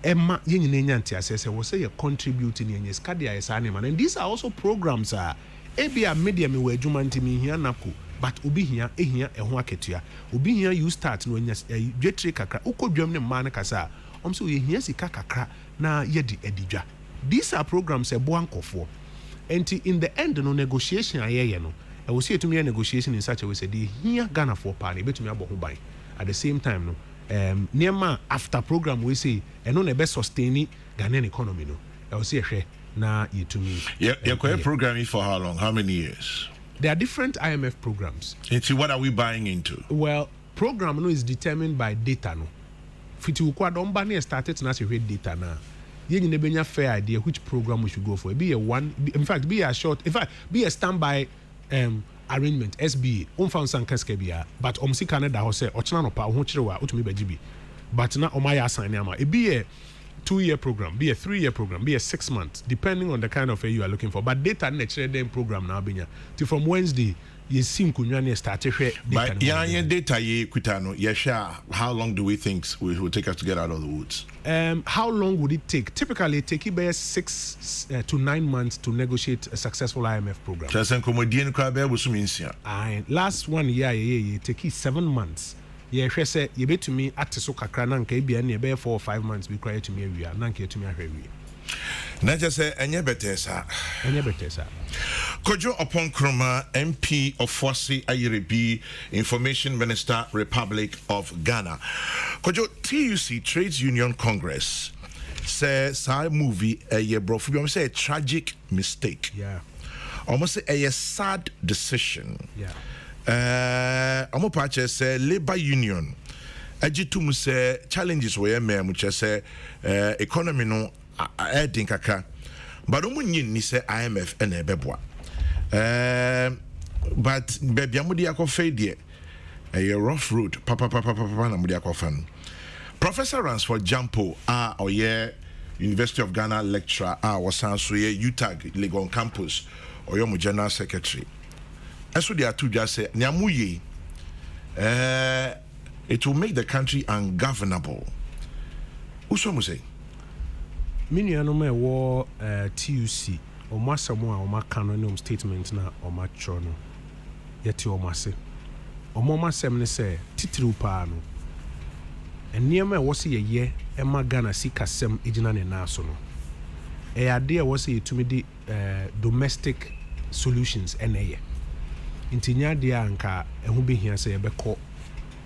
Emma yenye nyanti asese wo say you contributing yenye sika dia yesa ne man and these are also programs ebia media me wadwuma ntimi hia napo but obi hia ehia eho aketua obi hia you start no nya dwetre kakra ukodwam ne man kasa omso ye hia sika kakra na ye di edidwa these are programs e bo ankofo and in the end no negotiation ayeye no e wo see etumi negotiation in such a way say the hia Ghana for pa na betumi abo ho ban at the same time no neema after program we say eno na be sustain Ghanaian economy no e wo see ehwe na yetumi you're programming for how long, how many years? There are different IMF programs. Into what are we buying into? Well, program no is determined by data no. Fiti ukwa don ba na started na say data na. Ye nyine benya fair idea which program we should go for. Be a one, in fact, be a short, in fact, be a standby arrangement SBA. Found some bia, but si Canada ho say ochina no pa ho kire wa otumi bagibi. But na omaya assign ama. E be a 2-year program, be a 3-year program, be a 6 months, depending on the kind of you are looking for. But data next then program now benya. From Wednesday, you seem kunwane start to share data. But data ye kwitano, how long do we think it will take us to get out of the woods? How long would it take? Typically, it take about 6 to 9 months to negotiate a successful IMF program. Last 1 year, it take 7 months. Yeah, she said you bet to me at so kakra na nka bia na be 4 or 5 months be cry to me awia na nka to me ahwe wi na je say enye betesa Kojo Oppong Nkrumah MP of Fosse Ayerebi Information Minister Republic of Ghana. Kojo, TUC Trades Union Congress says sa movie a brofu bi say a tragic mistake, almost a sad decision. Amo pache say labor union agitum say challenges we mem che say economy no edin kaka but omo nyin ni say IMF and ebeboa but baby amudi akofa die a rough road papa na mudi akofa no Professor Ransford Jampo oye University of Ghana lecturer wasan so ye UTAG Legon campus oyo mo general secretary. So they are two just say Nyamuye it will make the country ungovernable. Uso mo say Miniano me wo TUC o masamu a o maka no statement na o matcho no yeti o mase Omoma sem ne say titiri pa no. Nneɛma ɛwɔ se yɛyɛ ɛma Ghana sika sem egyina ne nan so no. Ade ɛwɔ se yɛtumi de domestic solutions ɛnɛyɛ. Nti nyade anka ɛho behia sɛ yɛbɛkɔ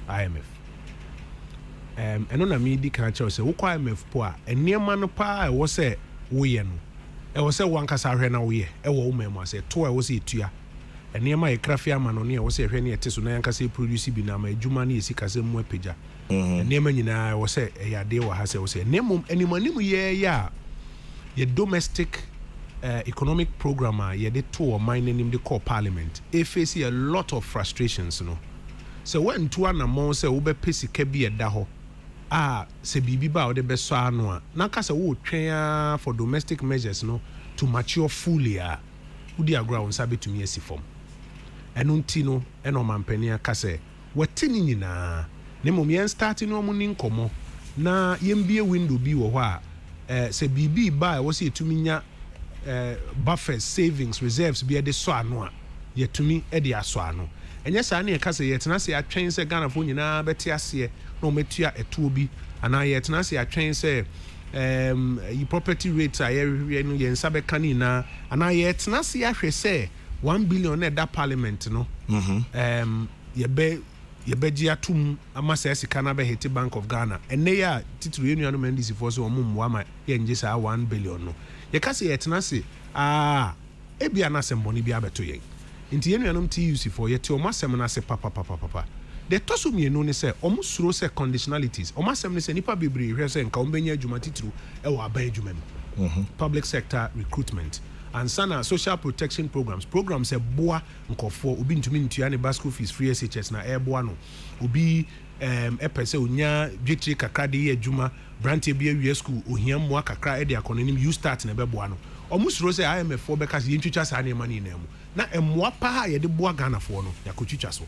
IMF. Ɛno na me di kan kyerɛ sɛ wokɔ IMF po a nneɛma no pa ɛwɔ sɛ woyɛ no. Ɛwɔ sɛ wankasa ahwɛ na woyɛ ɛwɔ wo mɛmo asɛ to ɛwɔ sɛ etua. Nneɛma yɛ krafi ama no ne ɛwɔ sɛ ɛhwɛ ne yɛte so na yankasa produce bi na ma adwuma ne yɛsi kasa mu apagya. Nneɛma nyinaa ɛwɔ sɛ ɛyɛ ade wɔ ha sɛ ɛwɔ sɛ nneɛma animanim yɛyɛ a yɛ domestic economic program a yɛde to ɔman n'anim de call parliament face a lot of frustrations no. So when to anamon sɛ wobɛpɛ sika bi ɛda hɔ sɛ biribi ba wode bɛsɔ ano a na ka sɛ wotwɛn for domestic measures no to mature fully a wodi agorɔ a wo nsa bɛtumi asi fam. Ɛno nti no ɛna ɔmampani aka sɛ wɔte ne nyinaa ne mmom yɛn start no ɔmo ne nkɔmmɔ na yɛmbie window bi wɔ hɔ a sɛ biribi ba a ɛwɔ sɛ yɛtumi nya buffers, savings, reserves bi ɛde sɔ ano a yɛtumi ɛde asɔ ano. Ɛnyɛ saa ne yɛka sɛ yɛtena sɛ yɛatwɛn sɛ Ghanafoɔ nyinaa bɛte aseɛ na ɔmɛtua ɛtuo bi anaa yɛtena sɛ yɛatwɛn sɛ property rates a yɛhwehwɛ no yɛn nsa bɛka ne nyinaa anaa yɛtena sɛ yɛahwɛ sɛ 1 billion na ɛda parliament no yɛbɛgye atom ama sɛ sika no bɛhete Bank of Ghana ɛnɛ yɛ a titiri yɛ nuanom NDC-foɔ sɛ ɔmo mmoa ma yɛngye saa 1 billion no yɛka sɛ yɛtena sɛ ebia na asɛm bɔne bi abɛto yɛn nti yɛ nuanom TUC-foɔ yɛte ɔmo asɛm no ase papapapapa de to so mienu ne sɛ ɔmo suro sɛ conditionalities ɔmo asɛm ne sɛ nipa bebree hwɛ sɛ nka ɔmo bɛnya adwuma titiri ɛwɔ aban adwuma mu public sector recruitment and sana social protection programs boa nkɔfoɔ obi ntumi ntua ne ba school fees free SHS na ɛboa no obi ɛpɛ sɛ onya dwetire kakra de yɛ adwuma brantie bi awie school ohia mmoa kakra ɛde akɔ n'anim you start na ɛbɛboa no ɔmo suro sɛ IMF foɔ bɛka sɛ yɛntwitwa saa nneɛma no nyinaa mu na mmoa pa a yɛde boa Ghanafoɔ no yɛakɔtwitwa so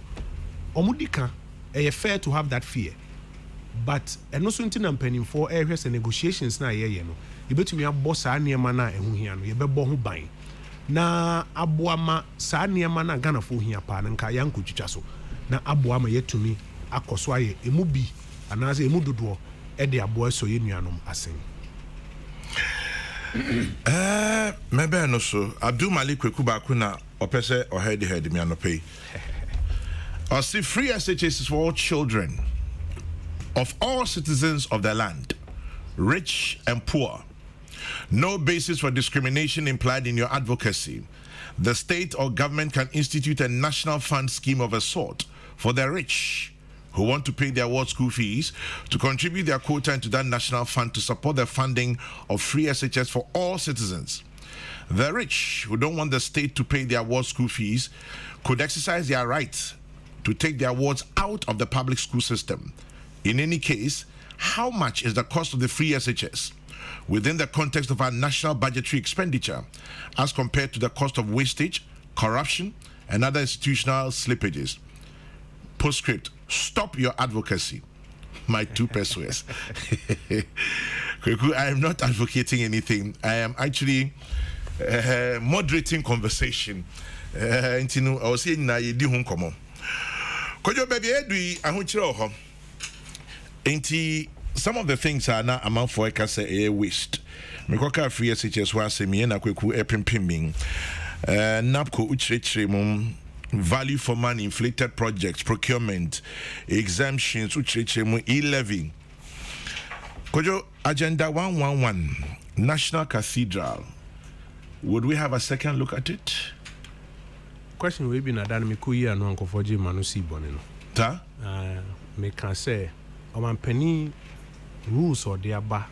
ɔmo di ka ɛyɛ fair to have that fear but ɛno so nti na mpanimfoɔ ɛhwɛ sɛ negotiations na yɛyɛ no yɛbɛtumi abɔ saa nneɛma no a ɛho hia no yɛbɛbɔ ho ban na aboa ma saa nneɛma no a Ghanafoɔ hia paa no nka yɛankɔtwitwa so na aboa ma yɛtumi akɔ so ayɛ ɛmu bi anaasɛ ɛmu dodoɔ ɛde aboa sɔ yɛ nuanom asen. Mɛbɛn no so Abdul Malik Kweku baako na ɔpɛ sɛ ɔhɛde mi anɔpɛ yi ɔsi free SHS is for all children of all citizens of the land, rich and poor. No basis for discrimination implied in your advocacy. The state or government can institute a national fund scheme of a sort for the rich who want to pay their award school fees to contribute their quota into that national fund to support the funding of free SHS for all citizens. The rich who don't want the state to pay their award school fees could exercise their right to take their awards out of the public school system. In any case, how much is the cost of the free SHS within the context of our national budgetary expenditure as compared to the cost of wastage, corruption, and other institutional slippages? Postscript, stop your advocacy. My 2 pesos. I am not advocating anything. I am actually moderating conversation. I was saying na yedi ho komo. Kojo baby edu ahunchire ho. Enti some of the things are now amount for I say a waste. Mekoka free SHS wa se me na Kweku epimpiming. Napco uchrechre mum value for money inflated projects, procurement, exemptions, uchrechre mum e-levy. Kojo agenda 111 National Cathedral. Would we have a second look at it? Question we be na dan me ko yi anu ankofoje manu si bone no. Ta? Me can say omampani rules or the aba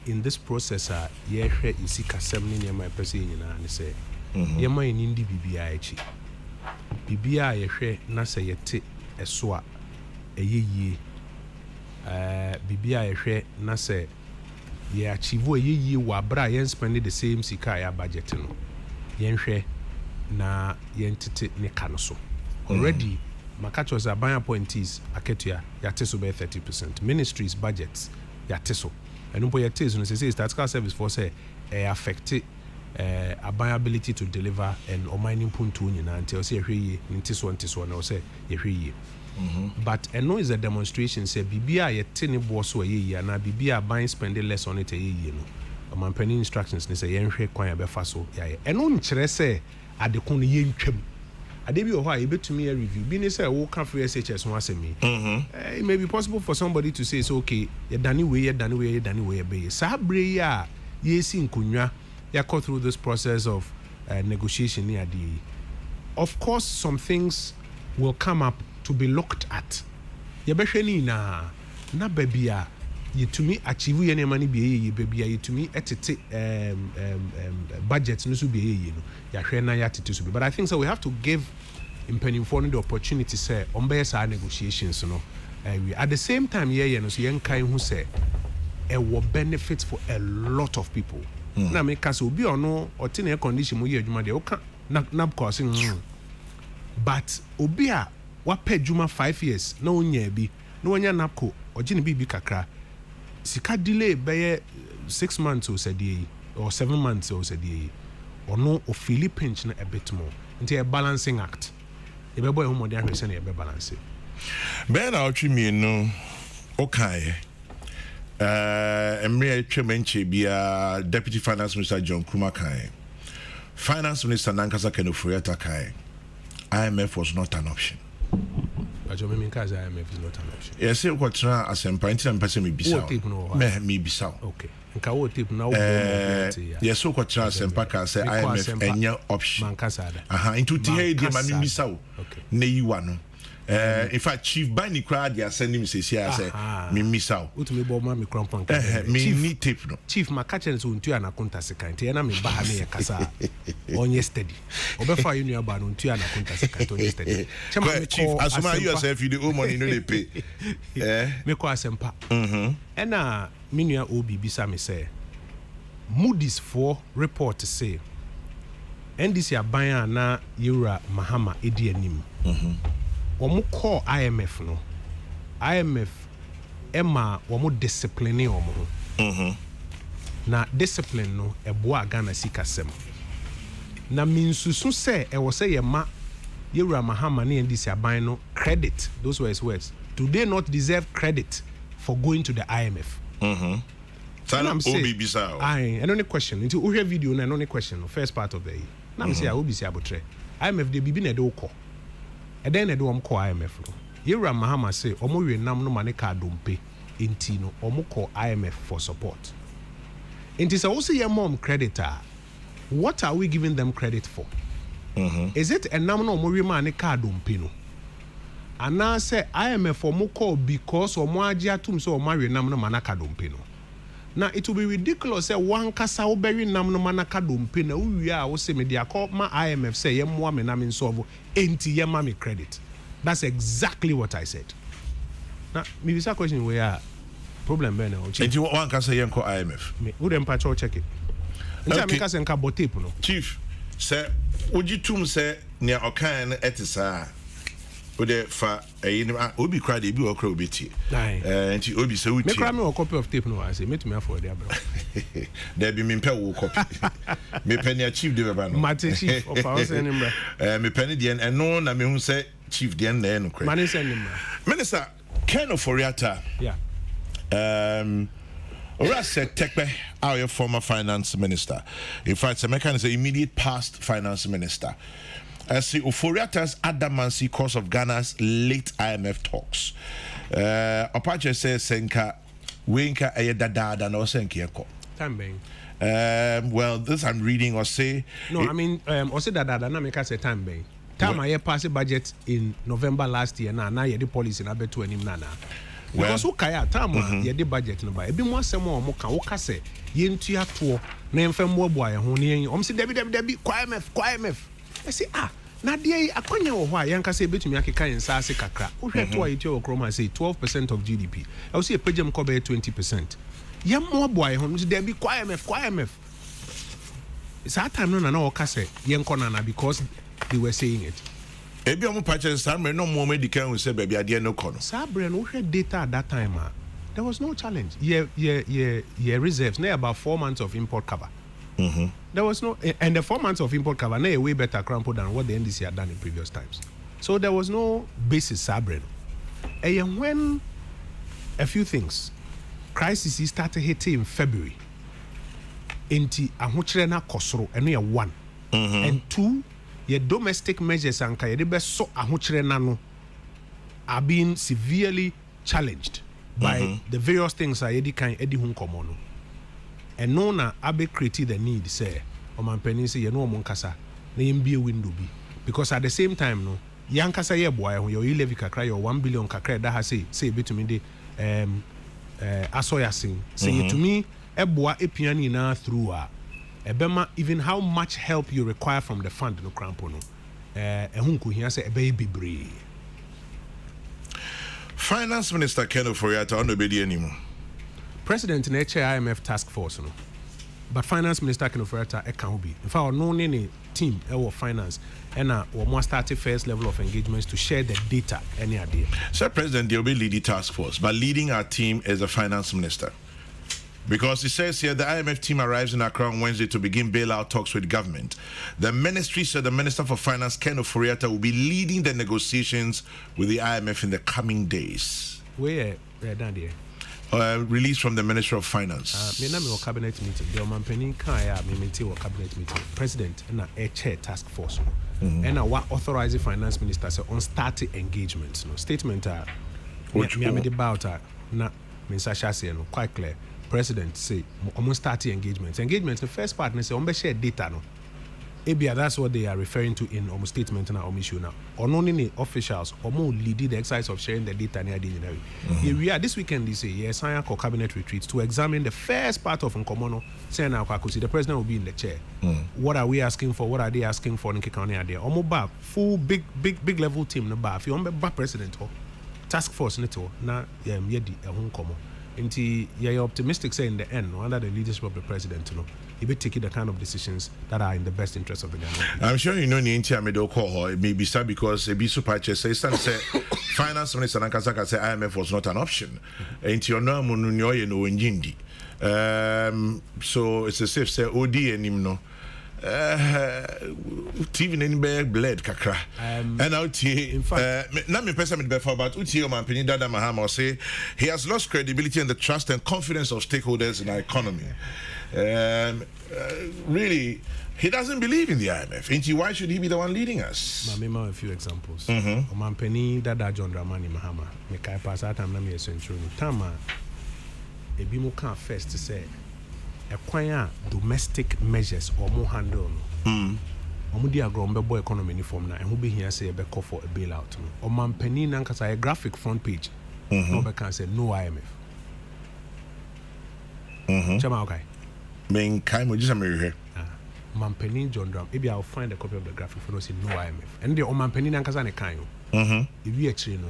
in this process a ye hwe isi kasem ne nyema pese nyina ne say yema eni ndi bibia echi. Bibia ye hwe na say yete eso a eyeyie. Bibia ye hwe na say ye achieve eyeyie wa bra yen spend the same sika ya budget no. Yen hwe na yentete ne kano so already makachos abaya appointees aketua yate so by 30%, ministries budgets yate so eno po yate so no say statistical service for say affect abaya ability to deliver and o mining punto nyina until say hwe yi nti so na o say ye hwe yi But no is a demonstration say bibia ye tini boss so ye na bibia buying spending less on it ye no. Man penny instructions ni say yenhwe kwan ya befa so ya ye. Eno nkyere say adekon no ye ntwam. Ade bi o ho a ye betumi a review. Bi ni say wo ka free SHS one say me. It may be possible for somebody to say so okay, ye dani we be. Sa bre ya ye si nkonwa ya go through this process of negotiation ni ade. Of course some things will come up to be looked at. Ye behwe ni na babia ye to me achieve ye money be ye babia ye to me etete budget no so be ye no. Ya hwe na ya tete so be. But I think so we have to give impenium the opportunity say on be sa negotiations no. At the same time ye no so yen kan hu say e will benefit for a lot of people. Na me ka so obi ono otine condition mo ye adwuma de o ka na because but obi a wa pay juma 5 years na onya bi na onya napko ogine bibi kakra sika delay be 6 months o sadie or 7 months o sadie ono o feel pinch na a bit more into a balancing act e be boy ho modern hwese na e be balance be na otwi mi no okay emre atwemenche bia Deputy Finance Minister John Nkrumah kai Finance Minister Nankasa Kenofuriata kai IMF was not an option. But you mean because IMF is not an option? Yes, you got to as a point in person me bisa. Me bisa. Okay. Nka wo tip now. Yes, so got to as a pack say IMF any option. Mankasa. Into tie de ma me bisa. Okay. Ne you one. In fact, Chief Bani crowd they are sending me say me miss out. Utumi bo ma me crampon. Me need tape no. Chief makache so untu anakonta second. E na me ba ha me ya kasa. Onye steady. Obefa you nua ba no untu anakonta second onye steady. Chief, assume yourself you the owe money no dey pay. Me ko asempa. Ena me nua obi bisa me say Moody's for report say NDC aban na Yura Mahama edi anim. Omo call IMF no. IMF Emma omo discipline omo. Na discipline no eboa Ghana sikasem. Na minsusu say e wo say ye ma Yura Mahama ne NDC aban no credit. Those were his words. Do they not deserve credit for going to the IMF? Sana obi bisa. Aye, and only question. Until we hear video na only question no first part of the year. Na me say I obi say abotre. IMF de bibi na de ukọ. And then they do call IMF. Yura Mahama say, Omo we nam no money card dompe. Inti no, Omo call IMF for support. Inti say, also your mom creditor. What are we giving them credit for? Is it a nam no Omo we money card dompe no? And now say IMF Omo call because Omo ajia tum so Omo we nam no money card dompe no. Now it will be ridiculous say one kasa oberi nam no manaka dompe na uwia wo say media call my IMF say ye mo me na me solve enti ye ma me credit. That's exactly what I said. Now me bisa question we are problem be na o chief. Enti one kasa ye call IMF. Me wo dem pa check it. Nti me kasa nka botape no. Chief say ojitum say ne okan na etisa ode fa obi cry dey bi okra obi tie enti obi say utie me cry me a copy of tape no I say me afford there bro there be me pay wo copy me penny chief dey ba no mate chief of our send him me penny dey and no na me hu say chief dey na no cry man send him Minister Kojo Oppong yeah Ora said Tekpe, our former finance minister. In fact, Semekan is the immediate past finance minister. As the Oforiata's adamancy cause of Ghana's late IMF talks. Opache says Senka Winka Ayedada and Osenkiako. Time well, this I'm reading or say. No, I mean, also that Namika say time bang. Time I pass a budget in November last year. Now you the policy na betu enim nana. Because ukaya time you the budget no ba. Ebi mo asem o mo kan wo ka say ye ntua to na emfa mo boa ye ho ne om se Debbie IMF. I say na dey akonya wo ho a yanka say betumi akeka yensa ase kakra. Wo hwe to a yetio Nkrumah say 12% of GDP. I will say pagem ko be 20%. Ye mo boa ye ho no se Debbie IMF. It's that time no na wo ka say yenko na because they were saying it. Ebi omo patches samre no mo medical we say baby ade no kono. Sabre no hwe data at that time there was no challenge. Yeah reserves na about 4 months of import cover. There was no, and the 4 months of import cover, way better crumpled than what the NDC had done in previous times. So there was no basis, Sabre. And when a few things, crisis started hitting in February. Inti ahokyere na kosoro eno ye 1. And 2, your domestic measures anka ye de be so ahokyere na no are being severely challenged by the various things I edi kan edi hu nkomo no. And no na abe create the need say omampani say ye no omo nkasa na ye mbie window bi, because at the same time no yankasa ye boy ho your levy kakra your 1 billion kakra da ha say betumi de asoyasin say to me eboa epiani na through ebema even how much help you require from the fund no crampo no ehun ko hia say ebe bebre. Finance Minister Ken Ofori-Atta on obedi anymore. President na chair IMF task force no, but Finance Minister Ken Ofori-Atta e kan be in fact no ne team our finance and we must start the first level of engagements to share the data any idea. Sir President, they'll be leading task force, but leading our team as a finance minister. Because it says here the IMF team arrives in Accra on Wednesday to begin bailout talks with government. The ministry said the Minister for Finance, Ken Ofori-Atta, will be leading the negotiations with the IMF in the coming days. Where down there? Released from the Ministry of Finance. Me na me cabinet meeting. The omampani kan ya me meeting or cabinet meeting. President na chair task force. And what authorized finance minister say on starting engagements. No statement me about na me Sasha say no quite clear. President say almost starting engagements. Engagements the first part say on be share data no. Ebia that's what they are referring to in almost statement na issue now. Or only officials or more leading the exercise of sharing the data near the Here we are this weekend they say yes I call cabinet retreats to examine the first part of Nkomono saying now the president will be in the chair. What are we asking for? What are they asking for in Kikani there? Omo full big level team no ba. If you want president or task force neto na yedi Nkomo. Inti you're optimistic say in the end under the leadership of the president he be taking the kind of decisions that are in the best interest of the government. I'm sure you know the Intia Medo call it may be sad because a super chair says finance minister Nankasaka say IMF was not an option. Inti your no mununyo no njindi. So it's a safe say OD and him no. TV nani be bled kakra and out here in fact na me person me before but uti o man peni dada mahama say he has lost credibility and the trust and confidence of stakeholders in our economy. Really he doesn't believe in the IMF. Inti why should he be the one leading us? Mama a few examples. O man peni dada John Dramani Mahama me kai pass atam na me central tama ebi mo kan first to say acquire domestic measures or more handle omudi agrombe boy economy ni form na ehun be here say be call for a bailout no o man pani na nkasa a graphic front page no be can say no IMF chama okay men kai mo just me here man pani John Dram maybe I'll find a copy of the graphic for no say no IMF and the o man pani na nkasa ne kan yo if we actually no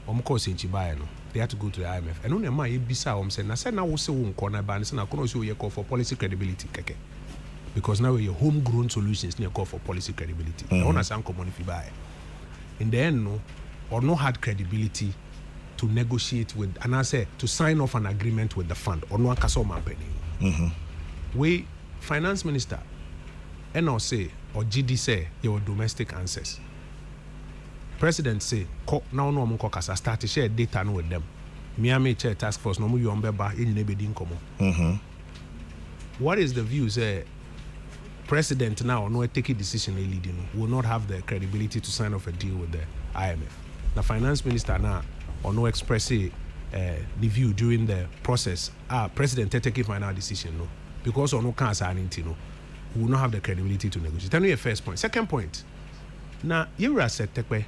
om ko se nchibae no they had to go to the IMF and only ma ebisa say na say na wo se wo nko na ba na kono se wo call for policy credibility keke because now your homegrown solutions near call for policy credibility I want to say common if you buy in the end no or no had credibility to negotiate with and I say to sign off an agreement with the fund or no akaso man penny we finance minister and I say or GD say your domestic answers. President say now no mo kasa start to share data no with them. Miami chair task force no mo you ombeba in nebedi nkomo. What is the view say president now no take a decision leading will not have the credibility to sign off a deal with the IMF. The finance minister now or no express the view during the process president take a final decision no because or no can sign no will not have the credibility to negotiate. Tell me your first point. Second point. Now you are set tekwe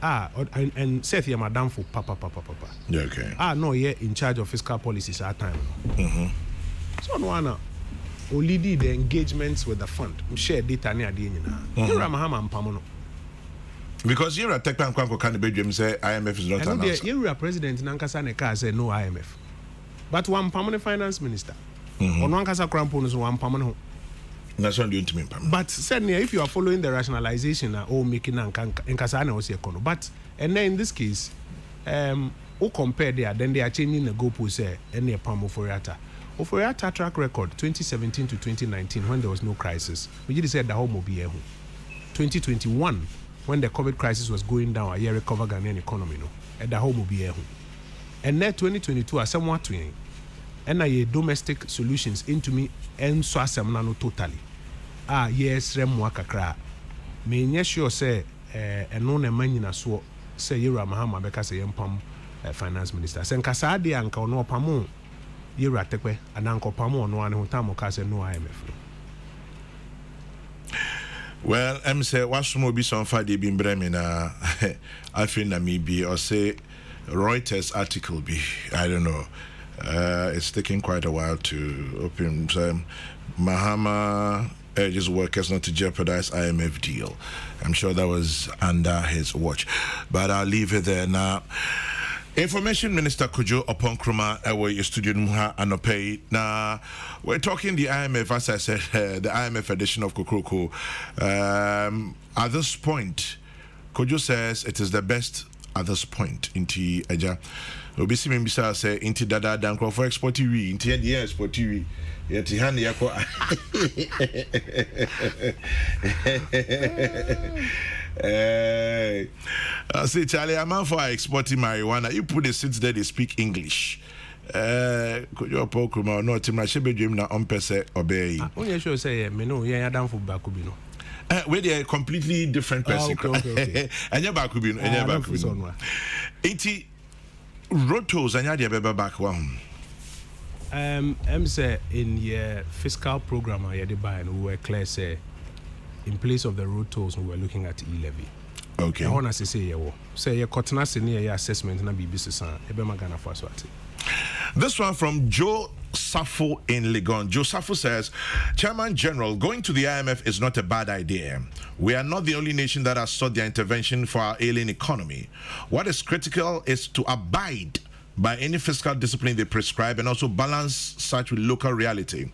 and Seth ya madam for papa. Yeah, okay. No, yeah, in charge of fiscal policies at time. So no one only did the engagements with the fund. Share data near the end. You're a Mahama Pamono. Because you're a technical can be say IMF is not an answer. You're a president Nankasa Neka say no IMF. But one permanent finance minister. On Nankasa Cramponos one permanent. That's what doing to me. But certainly, if you are following the rationalization, making Nkasana was econo. But and then in this case, who compare there, then they are changing the goalpost say any Pam Ofori-Atta. Ofori-Atta track record 2017 to 2019 when there was no crisis. We just said the home will be 2021 when the COVID crisis was going down, a year recover Ghanaian economy, no, at the home will be here. And net 2022 are somewhat twin. And I domestic solutions into me and so nano totally. Yes, remwaka kra. Me nye sure say and no man in a so say Yura Mahama because I am finance minister. Sen kasadi anka no pamo Yura tekwe and anko pamo no one who tamo kase no IMF. Well, I'm say what's more be some Friday been Bremen I think Namibia or say Reuters article be I don't know. It's taking quite a while to open. Mahama urges workers not to jeopardize IMF deal. I'm sure that was under his watch, but I'll leave it there now. Information Minister Kojo Oppong Nkrumah, your studio Anopei. Now we're talking the IMF, as I said, the IMF edition of Kokroko. At this point, Kojo says it is the best at this point into Aja. Obisi Mbisa say into Dada Danko for export TV, into the export TV. Yet he hand yako. I say Charlie, I'm out for exporting marijuana. You put the seats there, they speak English. Kojo Oppong Nkrumah no team na shebe dream na on pese obey. Only sure say me no yeah down for Bakubino. Where they are completely different person. Okay. Anya Bakubino, anya Bakubino. 80 rotos anya dia beba back one. Say in your fiscal program I had buy and we were clear say in place of the road tolls we were looking at e-levy. Okay. I want to say yeah, say your cottonasi near your assessment na BBC san ebe magana for swati. This one from Joe Safo in Legon. Joe Safo says, Chairman General, going to the IMF is not a bad idea. We are not the only nation that has sought their intervention for our ailing economy. What is critical is to abide by any fiscal discipline they prescribe and also balance such with local reality.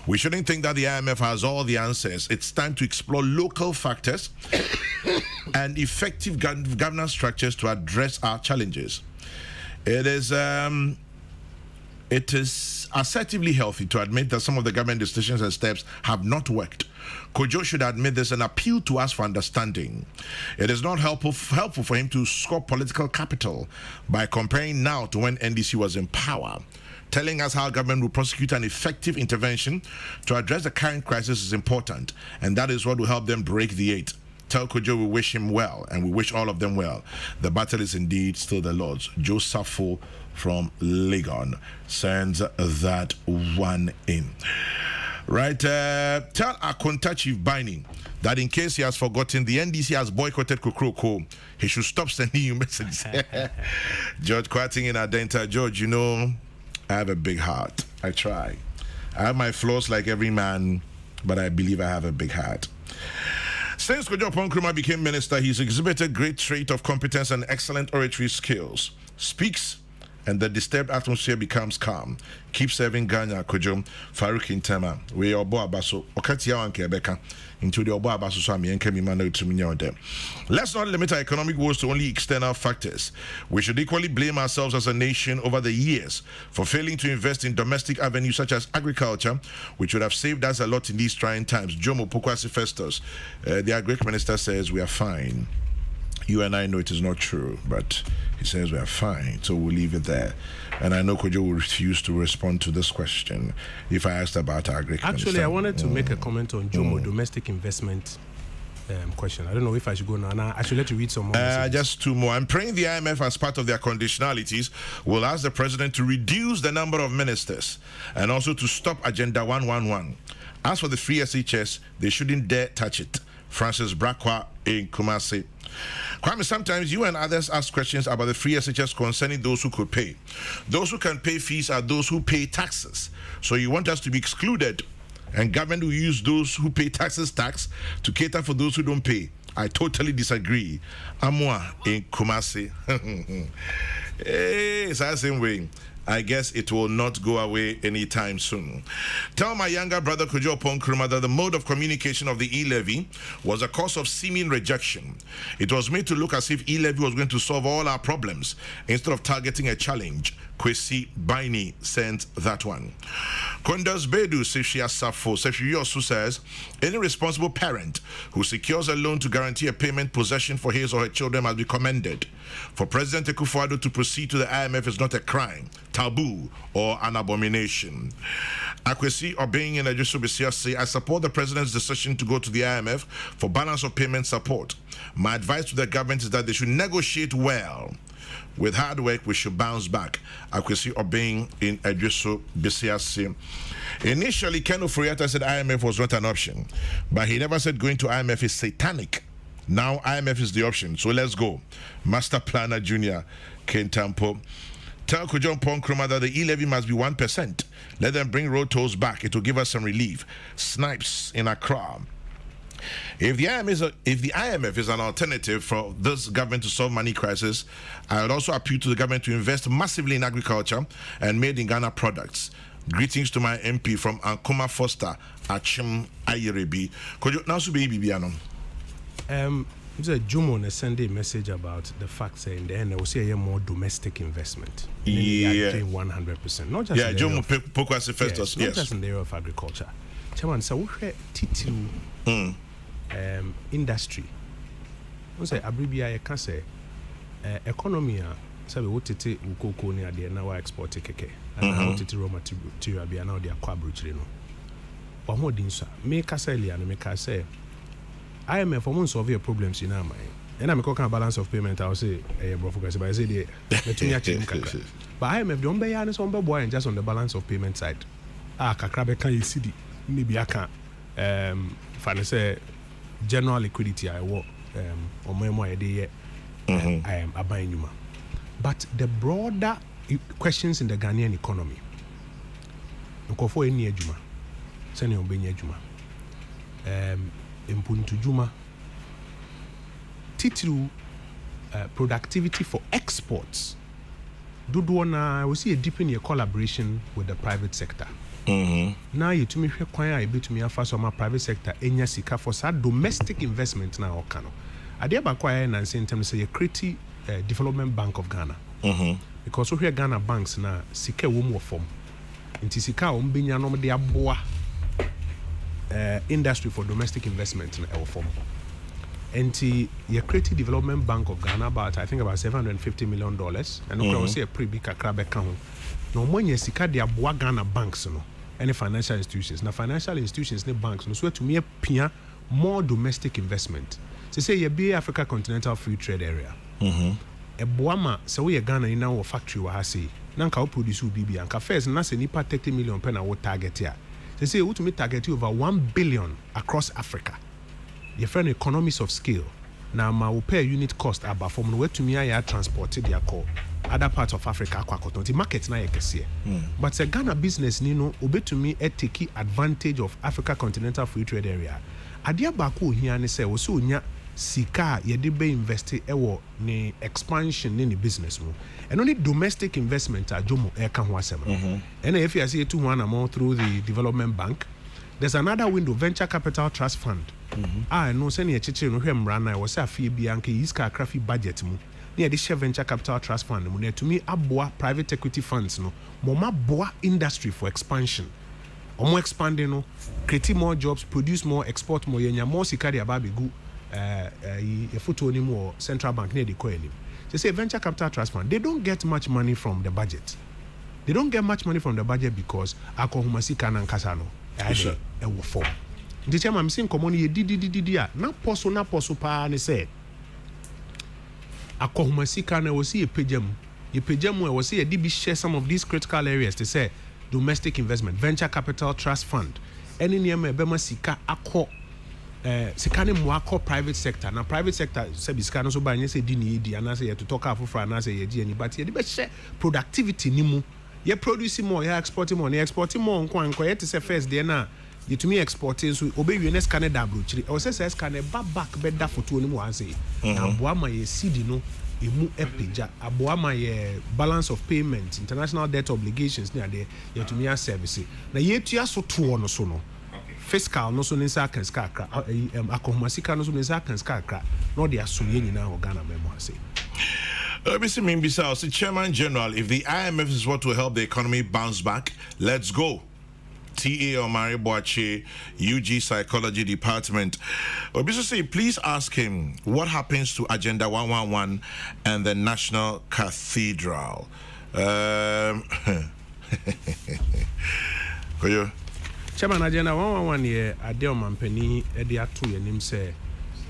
We shouldn't think that the IMF has all the answers. It's time to explore local factors and effective governance structures to address our challenges. It is assertively healthy to admit that some of the government decisions and steps have not worked. Kojo should admit this and appeal to us for understanding. It is not helpful for him to score political capital by comparing now to when NDC was in power. Telling us how government will prosecute an effective intervention to address the current crisis is important, and that is what will help them break the 8. Tell Kojo we wish him well, and we wish all of them well. The battle is indeed still the Lord's. Joe Safo from Legon sends that one in. Right, tell Akonta Chief Binding that in case he has forgotten, the NDC has boycotted Kokroko. He should stop sending you messages. George Quatting in Adenta. George, you know, I have a big heart. I try. I have my flaws like every man, but I believe I have a big heart. Since Kojo Oppong Nkrumah became minister, he's exhibited great trait of competence and excellent oratory skills. Speaks and the disturbed atmosphere becomes calm. Keep serving Ghana, Kojo. Farouk Intema. We are Obo Abaso. Okati Yawanke Beka. Into the Obo Abaso Swami and Kemi Mano to Minyode. Let's not limit our economic woes to only external factors. We should equally blame ourselves as a nation over the years for failing to invest in domestic avenues such as agriculture, which would have saved us a lot in these trying times. Jomo Pokwasi Festus, the Agri Minister, says we are fine. You and I know it is not true, but he says we are fine, so we'll leave it there. And I know Kojo will refuse to respond to this question if I asked about agriculture. Actually, I wanted to make a comment on Jomo domestic investment question. I don't know if I should go now. I should let you read some more. Just two more. I'm praying the IMF, as part of their conditionalities, will ask the president to reduce the number of ministers and also to stop Agenda 111. As for the free SHS, they shouldn't dare touch it. Francis Brakwa in Kumasi. Kwame, sometimes you and others ask questions about the free SHS concerning those who could pay. Those who can pay fees are those who pay taxes. So you want us to be excluded, and government will use those who pay taxes to cater for those who don't pay. I totally disagree. Amwa in Kumasi. Hey, it's the same way. I guess it will not go away anytime soon. Tell my younger brother Kojo Oppong Nkrumah that the mode of communication of the e-levy was a cause of seeming rejection. It was made to look as if e-levy was going to solve all our problems instead of targeting a challenge. Kwesi Baini sent that one. Kondas Bedu Sifia Safo Sefiri also says any responsible parent who secures a loan to guarantee a payment possession for his or her children must be commended. For President Akufo-Addo to proceed to the IMF is not a crime, taboo, or an abomination. Akwesi Obeng Nkrumah say, I support the president's decision to go to the IMF for balance of payment support. My advice to the government is that they should negotiate well. With hard work, we should bounce back. Akwesi Obeng in Adjuso Bisiasi. Initially, Ken Oforiatta said IMF was not an option, but he never said going to IMF is satanic. Now IMF is the option, so let's go. Master Planner Junior Ken Tampo. Tell Kojo Oppong Nkrumah that the e-levy must be 1%. Let them bring road tolls back. It will give us some relief. Snipes in Accra. If the IMF is an alternative for this government to solve money crisis, I would also appeal to the government to invest massively in agriculture and made in Ghana products. Greetings to my MP from Ankoma Foster, Achim Ayerebi. Could you now be Bibiano? Jumo send a message about the fact that in the end, I will say more domestic investment. Yeah, 100%. Not just Jumo Pokwasi Festus. Not just in the area of agriculture. Chairman, so we titiru industry. We say abribia can say economy. So we titi ukoko ni ade na wa export keke. And how titi raw material be now they are quadruple no. But more dinsa. Me kaseli and me say IMF for solve your problems in our mind. And I'm talking balance of payment. I'll say, but I say the but IMF don't buy honest on boy and just on the balance of payment side. Kakrabe can you see the maybe I can finance general liquidity I work or more a day I am a buying you. But the broader questions in the Ghanaian economy. Nkofo eni adwuma. Sene obenya adwuma. Impuntu juma titru productivity for exports. Dudwana we see a deepen your collaboration with the private sector. Now you to me require a bit to me afa so my private sector enya sika for sa domestic investment na okano. Ade ba kwaya na say in terms say create development bank of Ghana. Because we hear Ghana banks na sika wo mu form. Nti sika o mbenya no de aboa industry for domestic investment in our form. And the Creative Development Bank of Ghana about I think about $750 million. And we will see a pretty big crab account. No more you see the aboa Ghana banks no any financial institutions. Now financial institutions ne banks no so to me pia more domestic investment. So say you be Africa Continental Free Trade Area. A boama so we Ghana in our factory wa hasi. Nanka produce bibi anka first na se nipa 30 million pen na target here. They say we to meet target over 1 billion across Africa. Your friend economies of scale. Now my will pay unit cost about from where to me I transported their call other parts of Africa the market na yekese. But the Ghana business nino obe to me take advantage of Africa Continental Free Trade Area. Adia bako here ne say so nya sika yede be invest ewo ne expansion ne business mo. And only domestic investment are jomo eka ho asem. And if you see 2 amount through the development bank, there's another window, venture capital trust fund. I know send a chichi no hwem rana was a fee bi anke iska craft budget mu. Near the share venture capital trust fund mu to me aboa private equity funds no. Moma boa industry for expansion. Omo expanding no, create more jobs, produce more, export more, yenya more sika dia ba be go a photo ni more central bank near the coin. They say venture capital trust fund, they don't get much money from the budget. They don't get much money from the budget because akohumasi kana nkasano. I will form. The time I'm seeing common ye di na poso pa ne say akohumasi kana was see a pejam. Ye pejam was see a DB share some of these critical areas. They say domestic investment, venture capital trust fund. Any near me bema sika akọ sikane mwako private sector. Now private sector say biska no so ba nye say di ni di ana say ye to talk afofra ana say ye di ani but ye be share productivity ni mu. Ye producing more, ye exporting more, ye exporting more nko ye to say first day na ye to me exporting so obe wi next Canada abrochiri. O say scan back better photo ni mu an say. Na boa ma ye CD no emu epeja aboa ma ye balance of payment, international debt obligations ni ade ye to me service. Na ye tua so to no so no. Fiscal no so nsa kan ska akra akohmasika no so nsa kan ska akra no de aso ye nyina Ghana memo ase. Mr. Mimbisa, the Chairman General, if the IMF is what will help the economy bounce back, let's go. T.A. Omari Boache, UG Psychology Department. Obiso say, please ask him what happens to Agenda 111 and the National Cathedral. Koyo. Chairman, Agenda 111 year, Adele Mampeni, Edia 2 year name say,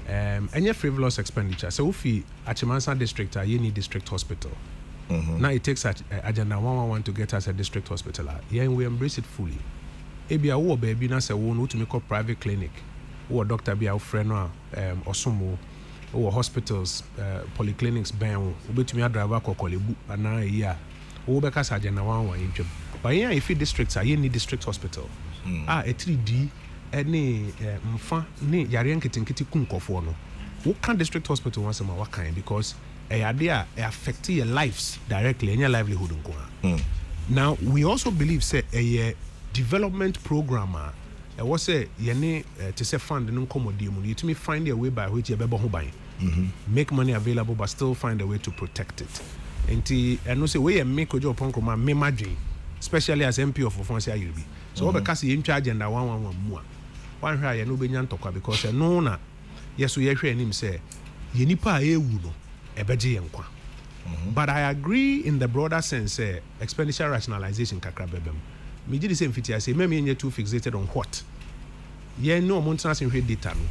any frivolous expenditure. So if you Achimansa district, you need district hospital. Now it takes Agenda 111 to get us a district hospital. Yeah, and we embrace it fully. Ebia wo baby na se wo no to make a private clinic. Wo doctor be our friend or somo or hospitals, polyclinics ben wo betumi adriver kokolebu ana ya. Wo be ka Agenda 111 intwem. But yeah, if districts are you need district hospital. A 3D any mfa ne yare nketenkete kunkofo no. Wo kan district hospital once ma wakan because they affect your lives directly and your livelihood. Now we also believe say a development program was say yene to say fund no commodity you to me find a way by which you bebo ho ban make money available but still find a way to protect it. And no say we make Kojo Oppong Nkrumah me madwin especially as MP of Ofonsia Yorubi. So we because you in charge and 111 mu one hwa ye no benya ntokwa because no na yeso ye hwe anim say ye nipa a ewu no ebeje yenkwa. But I agree in the broader sense expenditure rationalization kakra bebem. Me did the same fit I say me nye too fixated on what. Ye no mountains in data no.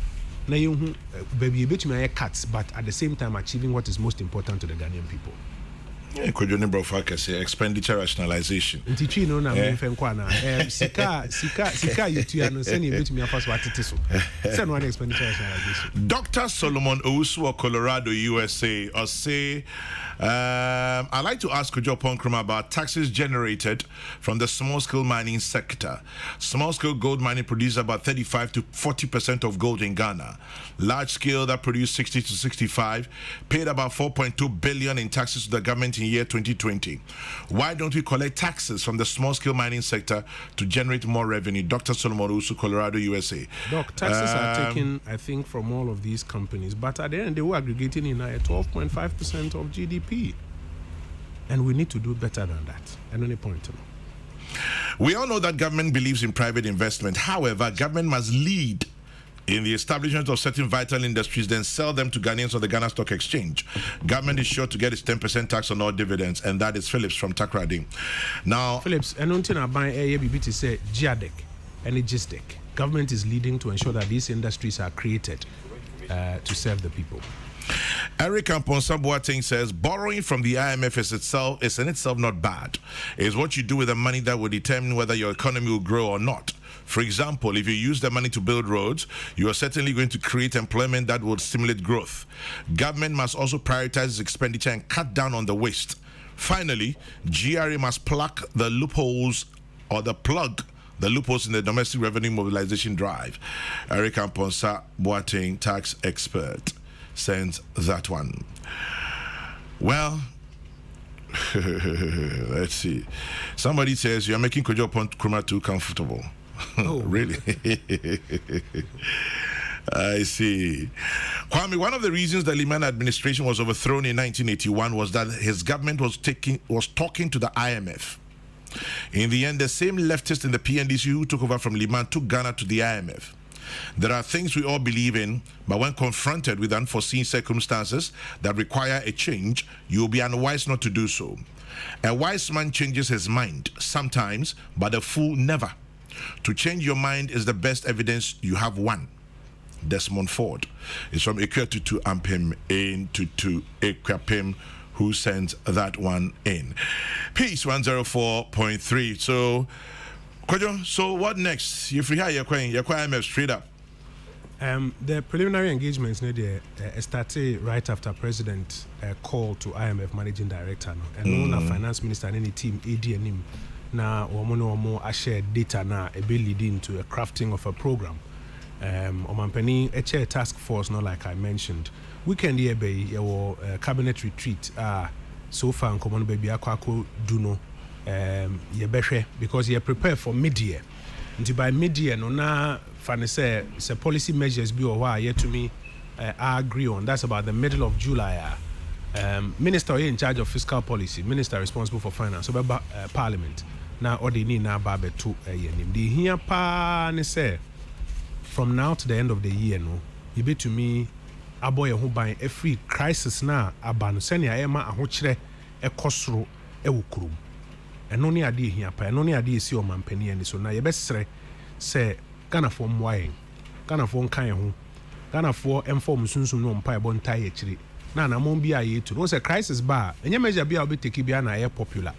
Na you baby betumi cuts but at the same time achieving what is most important to the Ghanaian people. Could you name say expenditure rationalization? Ntichi no na me fenkwa na sika you no send you betumi afas what it is. Send one expenditure rationalization. Dr. Solomon Owusu of Colorado, USA, or say I'd like to ask Kojo Oppong Nkrumah about taxes generated from the small-scale mining sector. Small-scale gold mining produces about 35 to 40% of gold in Ghana. Large-scale that produced 60 to 65 paid about 4.2 billion in taxes to the government in year 2020. Why don't we collect taxes from the small-scale mining sector to generate more revenue? Dr. Solomon Owusu, Colorado, USA. Doc, taxes are taken, I think, from all of these companies, but at the end they were aggregating in a 12.5% of GDP. And we need to do better than that at any point. We all know that government believes in private investment. However, government must lead in the establishment of certain vital industries, then sell them to Ghanaians on the Ghana Stock Exchange. Government is sure to get its 10% tax on all dividends, and that is Phillips from Takrady. Now, Phillips, and until I buy ABB to say GIADEC and Logistic, government is leading to ensure that these industries are created to serve the people. Eric Amponsa says borrowing from the IMF is in itself not bad. It's what you do with the money that will determine whether your economy will grow or not. For example, if you use the money to build roads, you are certainly going to create employment that will stimulate growth. Government must also prioritize its expenditure and cut down on the waste. Finally, GRA must plug the loopholes in the domestic revenue mobilization drive. Eric Amponsa Boateng, tax expert, sends that one. Well, let's see. Somebody says you're making Kojo Oppong Nkrumah too comfortable. Oh, really? I see. Kwame, one of the reasons the Liman administration was overthrown in 1981 was that his government was talking to the IMF. In the end, the same leftists in the PNDC who took over from Liman took Ghana to the IMF. There are things we all believe in, but when confronted with unforeseen circumstances that require a change, you will be unwise not to do so. A wise man changes his mind sometimes, but a fool never. To change your mind is the best evidence you have won. Desmond Ford is from Equatutu Ampem in Tutu Equapim, who sends that one in. Peace 104.3. So, Kojo, so what next? You free here, you're IMF straight up. The preliminary engagements started right after President call to IMF Managing Director and Finance Minister and any team ADNM. Now, I share data now a bill leading to a crafting of a program. Omampeni a chair task force, not like I mentioned. Weekend here be your cabinet retreat. So far, common baby akwako duno. Because you're prepared for mid-year. Until by mid-year, no na funny say policy measures be or why yet to me I agree on. That's about the middle of July. Minister in charge of fiscal policy, minister responsible for finance, so parliament. Now, or they need now babe to a year. The here pa ne say from now to the end of the year, no, you be to me a boy who buy a free crisis now, a ban senia ema a hochre a kosro e wukrum. And only idea here pa, and only idea see o man penny and so now you best say Ghana form wine, Ghana form kind who, Ghana for inform soon no pie bon tie actually. Na won't be a year to those a crisis bar, and your measure be able to take air popular.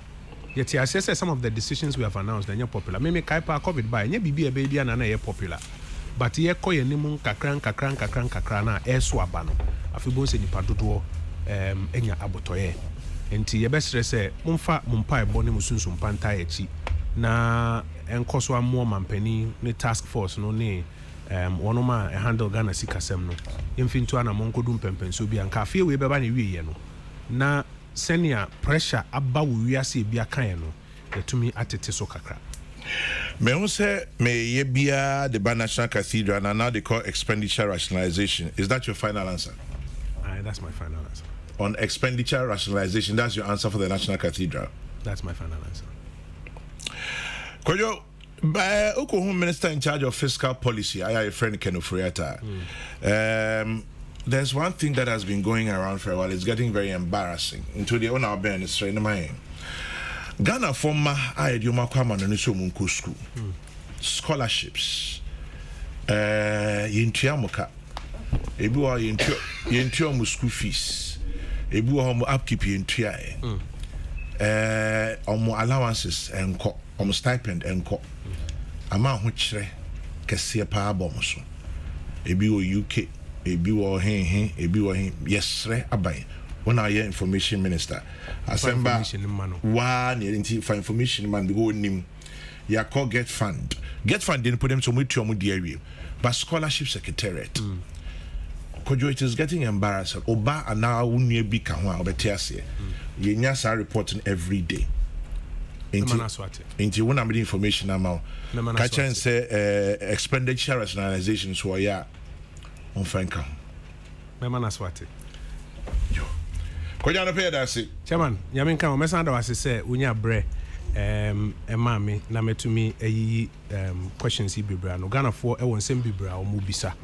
Yet, I say some of the decisions we have announced and you're popular. Maybe Kaipa COVID by and be a baby and air popular. But ye koy nimun kakrana air swabano. A few bones in Padudo, enya abotoye. And to your best say, Mumfa Mumpai Bonimusun Pantai na enkoswa more man penny, ne task force no ne. One of my handle Ghana Sikasem no. Infinito ana monko dum pempen so bi anka fie we beba ne wie no. Na senior pressure aba wo wiase bia kan no. Yetumi atete so kakra. Me who say me ye bia the National Cathedral and now they call expenditure rationalization. Is that your final answer? That's my final answer. On expenditure rationalization, that's your answer for the National Cathedral. That's my final answer. Kojo, by Oklahoma Minister in charge of fiscal policy, I have a friend Ken Ofuriata. There's one thing that has been going around for a while. It's getting very embarrassing. Into the owner of Ghana former Ayedioma Kwama Noniso Munku School scholarships. Yintiamoka. Ebuwa yintio school fees. Ebuwa homo upkeep yintiae. Omo allowances enko, omo stipend enko. Ama ho kyerɛ kɛseɛ paa bɔ mo so ebi wɔ UK ebi wɔ hen ebi wɔ hen yɛsrɛ aban wɔn a yɛ information minister asemba waa ne nti for information man bi go nim ya call get fund den put them so mu tuo mu di awie but scholarship secretariat Kojo, it is getting embarrassing oba ana wunua bi ka ho a obete ase yenya sa reporting every day. Into one of the information amount. Catch say expenditure rationalization so yeah on Franka. Memana swati. Kojo no pay that say. Chairman, yamin kan o mesanda was say unya bre mami na metumi ayi questions bibra no Ghana for e won sem bibra o mu bisa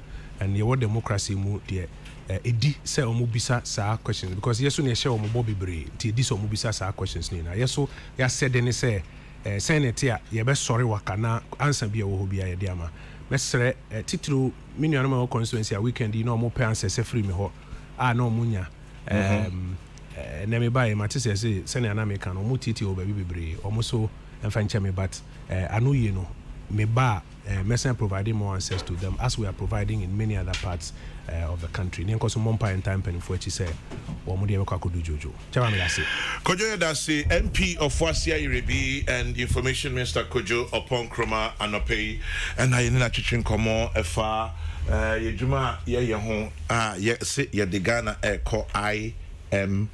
and ye what democracy mu de edi say o mu bisa sa questions because yeso na share o mu bobibre ti edi so mu bisa sa questions ni na yeso ya said ni say senate a ye be sorry waka na answer bi e wo bia ye de ama mesre titru minion ma constituency a weekend no mo pay answer say free me ho a na omunya na me buy mate say senior na me kan o mu titi o ba bibre o mo so emfa nche me but anu ye no me ba Mesen providing more access to them as we are providing in many other parts of the country. Nenko so mompa in time pen for what you say or mudi e kwa kudu jojo. Chama me dase. Kojo dase MP of Wasia Irebi and Information Minister Kojo Oppong Nkrumah anopei and I na chichin komo efa yejuma ye ho ye se ye de Ghana call IMF.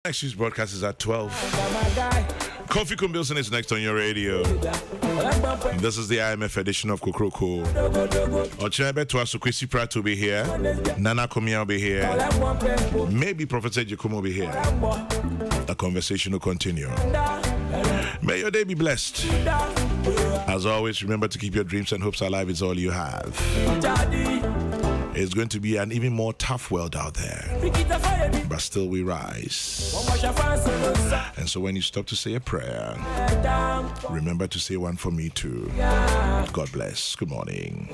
Next week's broadcast is at 12. Kofi Kumbilson is next on your radio. This is the IMF edition of Kokroko. Ochebe Tuasu Kwesi Pratt will be here. Nana Komia will be here. Maybe Professor Jekumo will be here. The conversation will continue. May your day be blessed. As always, remember to keep your dreams and hopes alive. It's all you have. It's going to be an even more tough world out there, but still we rise. And so when you stop to say a prayer, remember to say one for me too. God bless. Good morning.